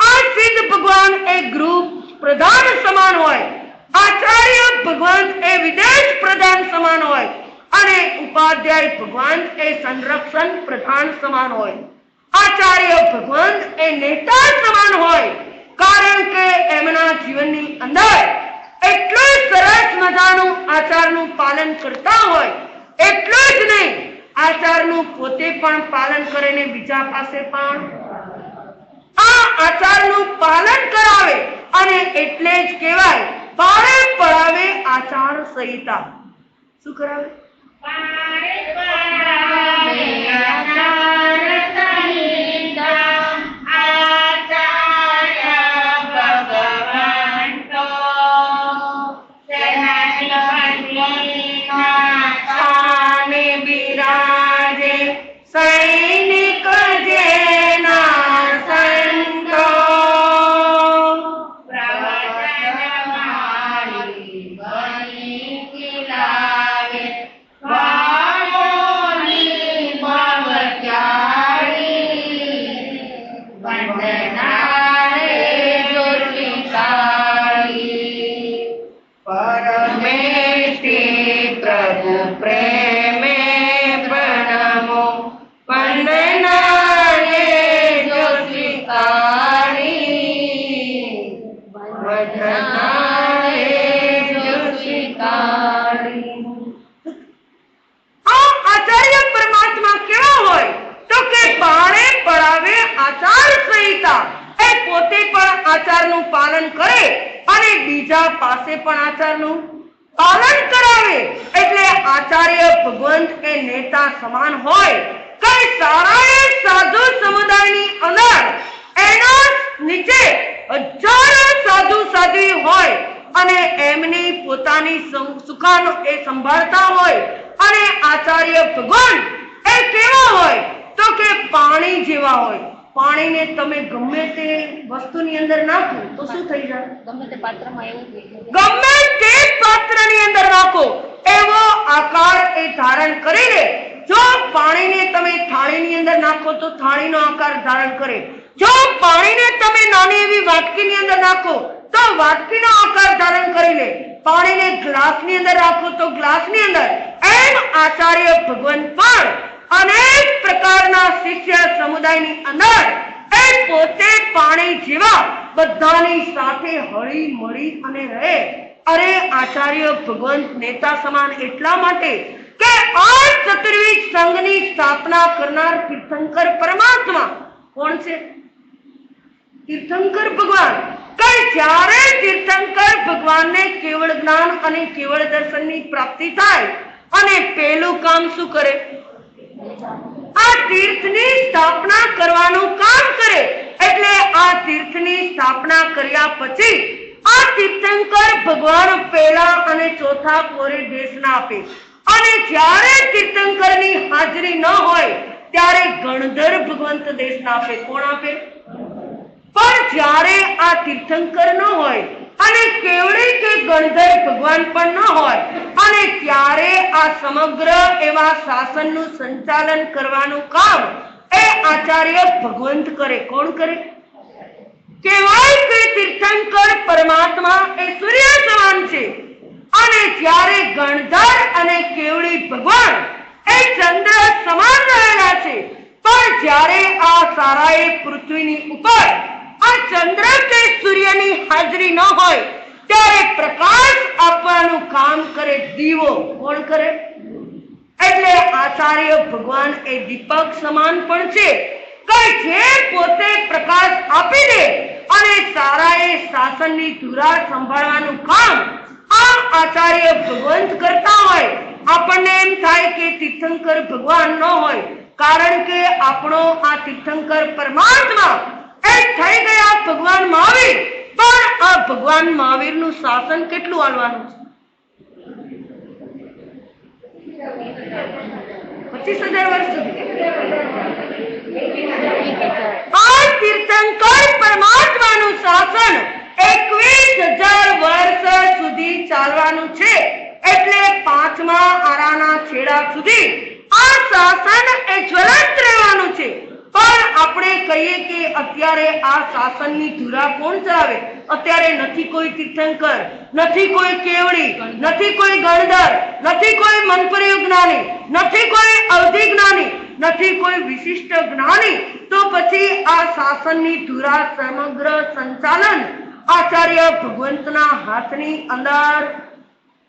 આ સિદ્ધ ભગવાન એ ગૃહ પ્રધાન સમાન હોય, આચાર્ય ભગવાન એ વિદેશ પ્રધાન સમાન હોય, અને ઉપાધ્યાય ભગવાન એ સંરક્ષણ પ્રધાન સમાન હોય. આચાર્ય ભગવાન એ નેતા સમાન હોય, કારણ કે એમના જીવનની અંદર એટલું સરસ મજાનું આચારનું પાલન કરતા હોય. એટલું જ નહીં, આચારનું પોતે પણ પાલન કરે ને બીજા પાસે પણ આ આચારનું પાલન કરાવે. અને એટલે જ કહેવાય પાળે પડાવે આચાર સંહિતા. શું કરાવે? પાળે પડાવે આચાર સંહિતા. આચાર્ય ભગવાન તો સેનાપતિના સ્થાને બિરાજે, સૈનિક જેના સંતો. પ્રવચનવાળી બની ખિલાવે, વાળોની બવચારી, વંદનારે જો સ્વીકારી. પરમેષ્ટિ પ્રભુ પ્રેમે પ્રણમો, વંદનાએ જો સ્વીકારી, વંદનાએ જો સ્વીકારી. આ આચાર્ય પરમાત્મા કેવા હોય, તો કે પાળે પડાવે આચાર સંહિતા. એ પોતે પણ આચારનું પાલન કરે અને બીજા પાસે પણ આચારનું પાલન કરાવે. એટલે આચાર્ય ભગવંત એ નેતા સમાન હોય. કઈ સારા સાધુ સમુદાયની અંદર એના નીચે હજારો સાધુ સાધ્વી હોય, અને એમની પોતાની સુખાનો એ સંભાળતા હોય. અને આચાર્ય ભગવાન એ કેવા હોય, તો કે પાણી જેવા હોય. પાણીને તમે ગમે તે વસ્તુની અંદર નાખો તો શું થઈ જાય? ગમે તે પાત્રમાં એવું થઈ જાય. ગમે તે પાત્રની અંદર નાખો એવો આકાર એ ધારણ કરી લે. જો પાણીને તમે થાળીની અંદર નાખો તો થાળીનો આકાર ધારણ કરે. જો પાણીને તમે નાની એવી વાટકીની અંદર નાખો તો વાટકીનો આકાર ધારણ કરી લે. પાણીને ગ્લાસની અંદર રાખો તો ગ્લાસની અંદર. એમ આચાર્ય ભગવાન પણ અનેક પ્રકારના શિષ્ય સમુદાયની અંદર એ પોતે પાણી જેવા બધાની સાથે હળી મળી અને રહે. અરે આચાર્ય ભગવાન નેતા સમાન એટલા માટે કે આ ચતુર્વિધ સંઘની સ્થાપના કરનાર તીર્થંકર પરમાત્મા કોણ છે? તીર્થંકર ભગવાન કઈ જ્યારે તીર્થંકર ભગવાનને કેવળ જ્ઞાન અને કેવળ દર્શનની પ્રાપ્તિ થાય અને પહેલું કામ શું કરે? આ તીર્થની સ્થાપના કરવાનું કામ કરે. એટલે આ તીર્થની સ્થાપના કર્યા પછી આ તીર્થંકર ભગવાન પહેલા અને ચોથા કોરે દેશના આપે. અને જ્યારે તીર્થંકરની હાજરી ન હોય ત્યારે ગણધર ભગવંત દેશના આપે. કોણ આપે? પણ જ્યારે આ તીર્થંકર ન હોય અને કેવડી કે ગણધર ભગવાન પણ ન હોય અને ત્યારે આ સમગ્ર એવા શાસનનું સંચાલન કરવાનું કામ એ આચાર્ય ભગવંત કરે. કોણ કરે? કહેવાય કે તીર્થંકર પરમાત્મા એ સૂર્ય સમાન છે અને જ્યારે ગણધર અને કેવડી ભગવાન એ ચંદ્ર સમાન રહેલા છે. પણ જ્યારે આ સારાએ પૃથ્વીની ઉપર આ ચંદ્ર કે સૂર્યની હાજરી ન હોય ત્યારે પ્રકાશ આપવાનું કામ કરે દીવો. કોણ કરે? એટલે આચાર્ય ભગવાન એ દીપક સમાન પણ છે કે જે પોતે પ્રકાશ આપી દે અને સારાએ શાસનની ધુરા સંભાળવાનું કામ આ આચાર્ય ભગવંત કરતા હોય. આપણને એમ થાય કે તીર્થંકર ભગવાન ન હોય કારણ કે આપણો આ તીર્થંકર પરમાત્મા એ થઈ ગયા ભગવાન મહાવીર. પણ આ ભગવાન મહાવીરનું શાસન કેટલું હાલવાનું છે? 25,000 વર્ષ સુધી. આ તીર્થંકર પરમાત્માનું શાસન 21,000 વર્ષ સુધી ચાલવાનું છે. એટલે પાંચમા આરાના છેડા સુધી આ શાસન એ જ્વલંત રહેવાનું છે. પણ આપણે કહીએ કે અત્યારે આ શાસનની ધુરા કોણ ચલાવે? અત્યારે નથી કોઈ તીર્થંકર, નથી કોઈ કેવડી, નથી કોઈ ગણધર, નથી કોઈ મનપર્ય જ્ઞાની, નથી કોઈ અવધિ જ્ઞાની, નથી કોઈ વિશિષ્ટ જ્ઞાની. તો પછી આ શાસનની ધુરા સમગ્ર સંચાલન આચાર્ય ભગવંતના હાથની અંદર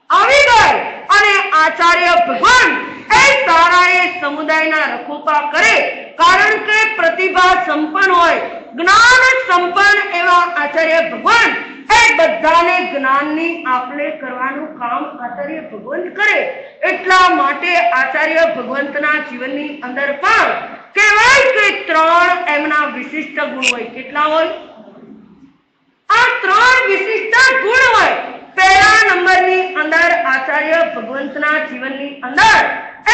આવી ગઈ. અને આચાર્ય ભગવાન એ સારાએ સમુદાયના રખોપા કરે કારણ કે પ્રતિભા સંપન્ન હોય, જ્ઞાન સંપન્ન એવા આચાર્ય ભગવાન એ બધાને જ્ઞાનની આપલે કરવાનું કામ આચાર્ય ભગવંત કરે. એટલા માટે આચાર્ય ભગવંતના જીવનની અંદર પણ કહેવાય કે 3 એમના વિશિષ્ટ ગુણ હોય. કેટલા હોય? આ 3 વિશિષ્ટ ગુણ હોય. પહેલા નંબરની અંદર આચાર્ય ભગવંતના જીવનની અંદર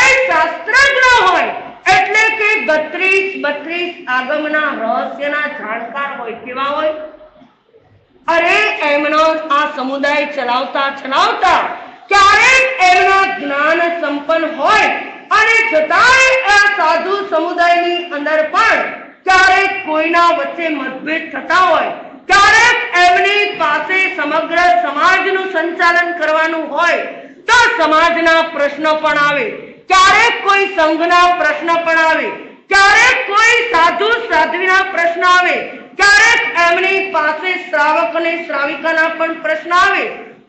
એ શાસ્ત્રજ્ઞ હોય. એટલે કે 32 આગમના રહસ્યના જાણકાર હોય. કેવા હોય? અરે એમનો આ સમુદાય ચલાવતા ક્યારેક એમના જ્ઞાન સંપન્ન હોય અને છતાંય આ સાધુ સમુદાયની અંદર પણ ક્યારેક કોઈના વચ્ચે મતભેદ થતા હોય, ક્યારેક એમની પાસે સમગ્ર સમાજનું સંચાલન કરવાનું હોય તો સમાજના પ્રશ્નો પણ આવે, ક્યારેક કોઈ સંઘના પ્રશ્ન પણ આવે, ક્યારેક કોઈ સાધુ સાધ્વીના પ્રશ્ન આવે, ક્યારેક એમની પાસે શ્રાવક અને શ્રાવિકાના પણ પ્રશ્ન આવે,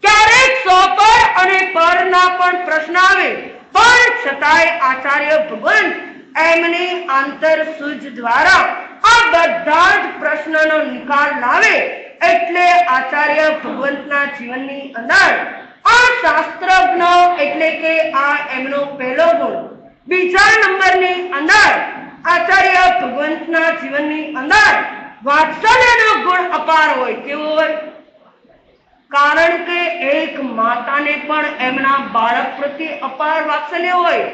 ક્યારેક સોપર અને પરના પણ પ્રશ્ન આવે. પણ છતાંય આચાર્ય ભગવંત એમની આંતરસૂઝ દ્વારા આ બધા જ પ્રશ્નનો નિકાલ લાવે. એટલે આચાર્ય ભગવંતના જીવનની અંદર આ શાસ્ત્રજ્ઞ એટલે કે આ એમનો પહેલો ગુણ. બીજા નંબરની અંદર આચાર્ય ભગવંતના જીવનની અંદર વાત્સલ્યનો ગુણ અપાર હોય. કેવો હોય? કારણ કે એક માતાને પણ એમના બાળક પ્રત્યે અપાર વાત્સલ્ય હોય,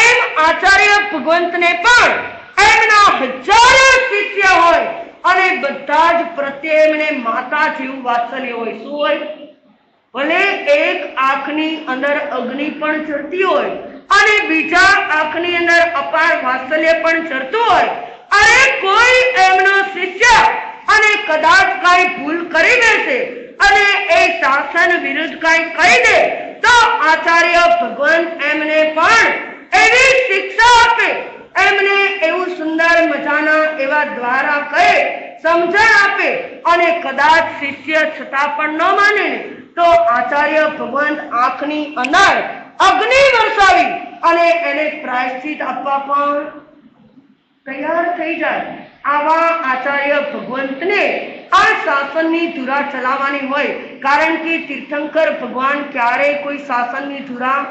એમ આચાર્ય ભગવંતને પણ એમના હજારો શિષ્ય હોય અને બધા જ પ્રત્યે એમને માતા જેવું વાત્સલ્ય હોય. શું હોય? ભલે એક આંખની અંદર અગ્નિ પણ ચડતી હોય અને બીજા આંખની અંદર અપાર વાત્સલ્ય પણ ચડતું હોય. અરે કોઈ એમનો શિષ્ય અને કદાચ કઈ ભૂલ કરી બેસે અને એ શાસન વિરુદ્ધ કઈ કહી દે તો આચાર્ય ભગવંત એમને પણ એવી શિક્ષા આપે, એમને એવું સુંદર મજાના એવા દ્વારા કહે, સમજણ આપે. અને કદાચ શિષ્ય છતાં પણ ન માને તો આચાર્ય ભગવંત આંખની અંદર અગ્નિ વરસાવી અને એને પ્રાયશ્ચિત આપવા પણ તૈયાર થઈ જાય. આવા આચાર્ય ભગવંતને આ શાસનની ધુરા ચલાવવાની હોય, કારણ કે તીર્થંકર ભગવાન ક્યારેય કોઈ શાસનની ધુરા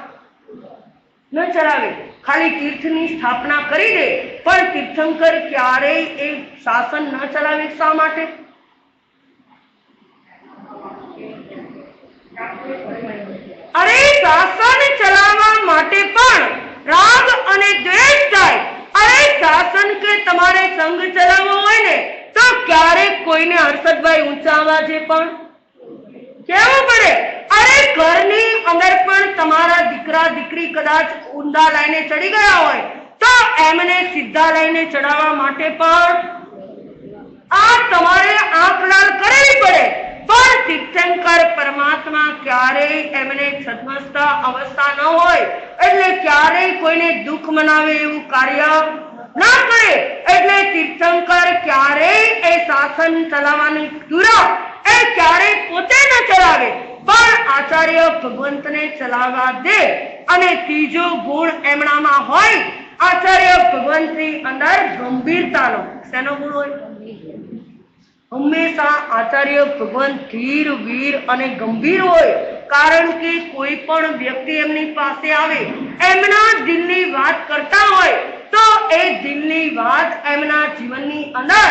ન ચલાવે. ખાલી તીર્થની સ્થાપના કરી દે, પણ તીર્થંકર ક્યારેય એ શાસન ન ચલાવે. શા માટે? અરે શાસન ચલાવવા માટે પણ રાગ અને દ્વેષ થાય. અરે શાસન કે તમારે સંઘ ચલાવવો હોય ને તો ક્યારેક કોઈને હર્ષદભાઈ ઊંચા અવાજે પણ કેવું પડે. અરે ઘરની અંદર પણ તમારા દીકરા દીકરી કદાચ ઊંડા લાઈને ચડી ગયા હોય તો એમને સીધા લાઈને ચડાવવા માટે પણ આ તમારે આંખ લાલ કરવી પડે. પણ તીર્થંકર પરમાત્મા ક્યારેય એમને છદ્મસ્તા અવસ્થા ન હોય એટલે ક્યારેય કોઈને દુઃખ મનાવે એવું કાર્ય ના કરે. એટલે તીર્થંકર ક્યારેય એ શાસન ચલાવવાની ધુરા એ ક્યારેય પોતે ન ચલાવે, પણ આચાર્ય ભગવંતને ચલાવવા દે. અને ત્રીજો ગુણ એમનામાં હોય આચાર્ય ભગવંતની અંદર ગંભીરતાનો. શેનો ગુણ હોય? હંમેશા આચાર્ય ભગવાન ધીર વીર અને ગંભીર હોય, કારણ કે કોઈ પણ વ્યક્તિ એમની પાસે આવે એમના દિલની વાત કરતા હોય તો એ દિલની વાત એમના જીવનની અંદર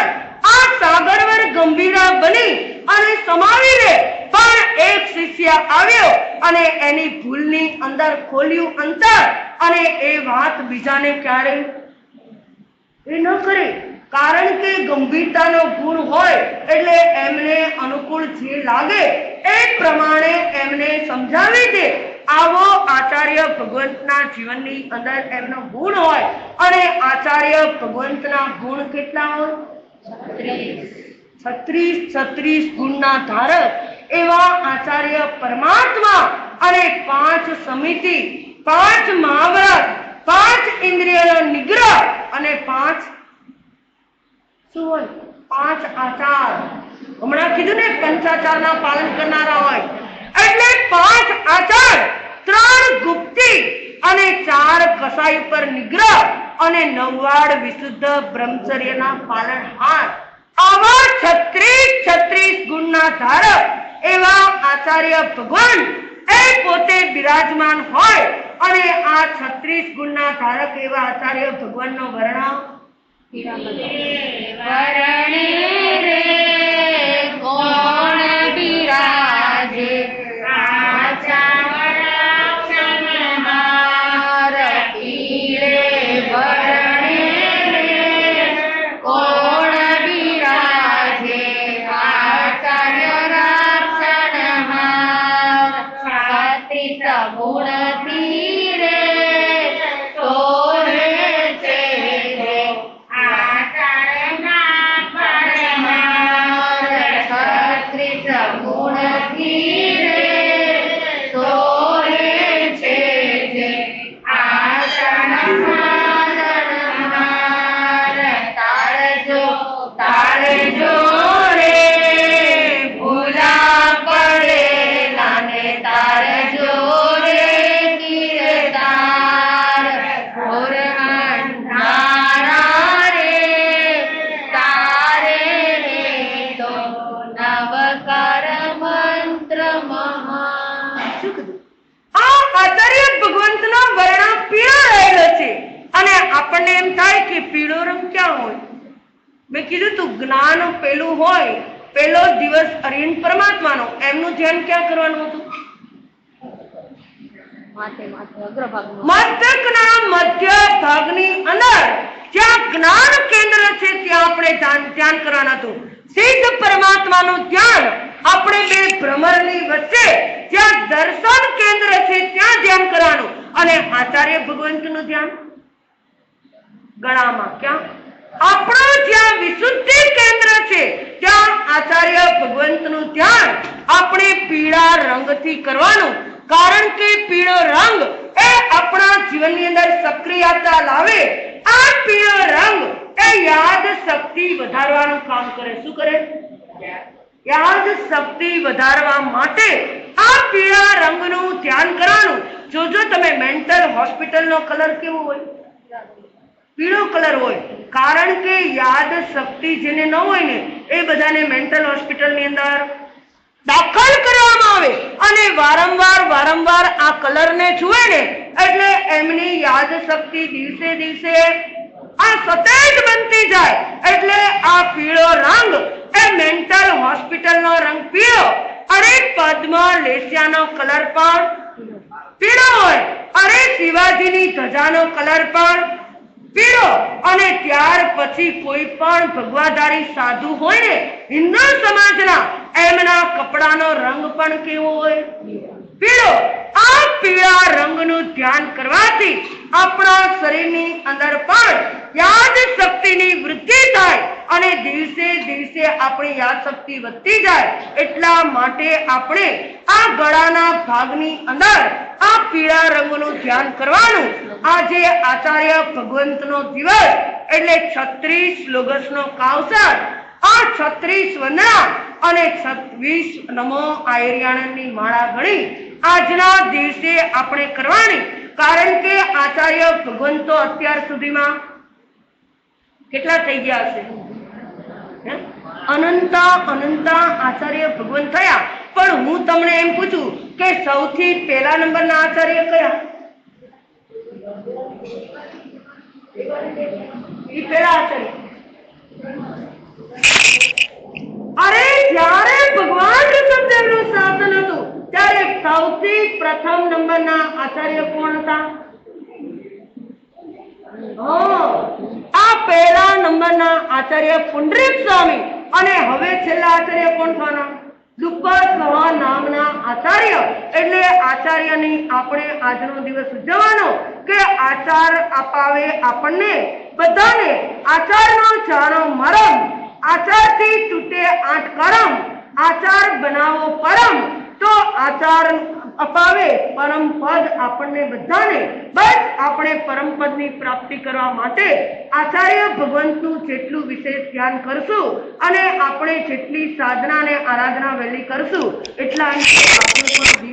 આ સાગરવર ગંભીરા બની અને સમાવી લે. પણ એક શિષ્ય આવ્યો અને એની ભૂલની અંદર ખોલ્યું અંતર, અને એ વાત બીજાને ક્યારેય એ ન કરે, કારણ કે ગંભીરતાનો ગુણ હોય એટલે એમને અનુકૂળ જે લાગે એ પ્રમાણે એમને સમજાવી દે. આવો આચાર્ય ભગવંતના જીવનની અંદર એમનો ગુણ હોય. અને આચાર્ય ભગવંતના ગુણ કેટલા હોય? 36 ગુણના ધારક એવા આચાર્ય પરમાત્મા. અને 5 સમિતિ, 5 મહાવ્રત, 5 ઇન્દ્રિયનો નિગ્રહ અને 5 આચાર. હમણાં કીધું ને પંચાચારના પાલન કરનારા હોય. એટલે 5 આચાર, 3 ગુપ્તિ અને 4 કસાઈ પર નિગ્રહ અને 9 વિશુદ્ધ બ્રહ્મચર્યના પાલનહાર. આવા 36 ગુણના ધારક એવા આચાર્ય ભગવાન એ પોતે બિરાજમાન હોય. અને આ 36 ગુણના ધારક એવા આચાર્ય ભગવાનનો વર્ણન વર્ણે રે કોણ બિરાજે આચાર્યક્ષણહાર પીળે વર્ણે રે કોણ બિરાજે આચાર્ય રક્ષણહાર છત્રીસ ગુણથી રે તોરે છે આપણને એમ થાય કે પીળો રંગ ક્યાં હોય? મેં કીધું તું જ્ઞાન પેલું હોય, પેલો દિવસ અરિયન પરમાત્માનો, એમનું ધ્યાન ક્યાં કરવાનું હતું? મસ્તકના મધ્ય ભાગની અંદર જ્યાં જ્ઞાન કેન્દ્ર છે ત્યાં આપણે ધ્યાન કરવાનું હતું. સિદ્ધ પરમાત્માનું ધ્યાન આપણે બે ભ્રમરની વચ્ચે જ્યાં દર્શન કેન્દ્ર છે ત્યાં ધ્યાન કરવાનું. અને આચાર્ય ભગવંતનું ધ્યાન ગળામાં. ક્યાં? આપણું જ્યાં વિશુદ્ધિ કેન્દ્ર છે ત્યાં આચાર્ય ભગવંતનું ધ્યાન આપણે પીળા રંગથી કરવાનું. કારણ કે પીળો રંગ એ આપણા જીવનની અંદર સક્રિયતા લાવે. આ પીળો રંગ એ યાદ શક્તિ વધારવાનું કામ કરે. શું કરે? યાદ શક્તિ વધારવા માટે આ પીળા રંગનું ધ્યાન કરવાનું. જોજો તમે મેન્ટલ હોસ્પિટલનો કલર કેવો હોય? પીળો કલર હોય, કારણ કે યાદ શક્તિ જેને ન હોય ને એ બધાને મેન્ટલ હોસ્પિટલની અંદર દાખલ કરવામાં આવે અને વારંવાર આ કલરને જુએ ને એટલે એમની યાદ શક્તિ દિવસે દિવસે આ સતેજ બનતી જાય. એટલે આ પીળો રંગ એ મેન્ટલ હોસ્પિટલનો રંગ પીળો અને પદ્મ લેસ્યાનો કલર પણ પીળો હોય અને શિવાજીની ધજાનો કલર પણ પીળો. અને ત્યાર પછી કોઈ પણ ભગવાધારી સાધુ હોય ને હિન્દુ સમાજના એમના કપડાનો રંગ પણ કેવો હોય? પીળો. આ પીળા રંગનું ધ્યાન કરવાથી આપણા શરીરની અંદર પણ યાદ શક્તિની વૃદ્ધિ થાય અને દિવસે દિવસે આપણી યાદ શક્તિ વધતી જાય. એટલા માટે આપણે આ ગળાના ભાગની અંદર આ પીળા રંગનું ધ્યાન કરવાનું. આજે આચાર્ય ભગવંતનો દિવસ એટલે 36 લોગસનો કાવસર, આ 36 વંદના અને 26 નમો આયર્યાણની માળા ગણી આજના દિવસે આપણે કરવાની. કારણ કે આચાર્ય ભગવંતો અત્યાર સુધીમાં કેટલા થઈ ગયા હશે? અનંતા આચાર્ય ભગવંત થયા. પણ હું તમને એમ પૂછું કે સૌથી પહેલા નંબરના આચાર્ય કયા? ઈ પહેલા આચાર્ય. અરે જ્યારે ભગવાન ઋષભદેવનું શાસન હતું ત્યારે સૌથી પ્રથમ નંબરના આચાર્ય કોણ હતા? આ પહેલા નંબરના આચાર્ય પુંડરીક સ્વામી. અને હવે છેલ્લા આચાર્ય કોણ થવાના? દુપ્પત નામના આચાર્ય. એટલે આચાર્યની આપણે આજનો દિવસ ઉજવવાનો કે આચાર અપાવે આપણને બધાને. આચારનો જાણો મરમ, આચારથી તૂટે 8 કરમ, આચાર બનાવો પરમ, તો આચાર અપાવે પરમ પદ આપણને બધાને. બસ આપણે પરમ પદની પ્રાપ્તિ કરવા માટે આચાર્ય ભગવંતનું જેટલું વિશેષ ધ્યાન કરશું અને આપણે જેટલી સાધના અને આરાધના વહેલી કરશું એટલા આપણું પણ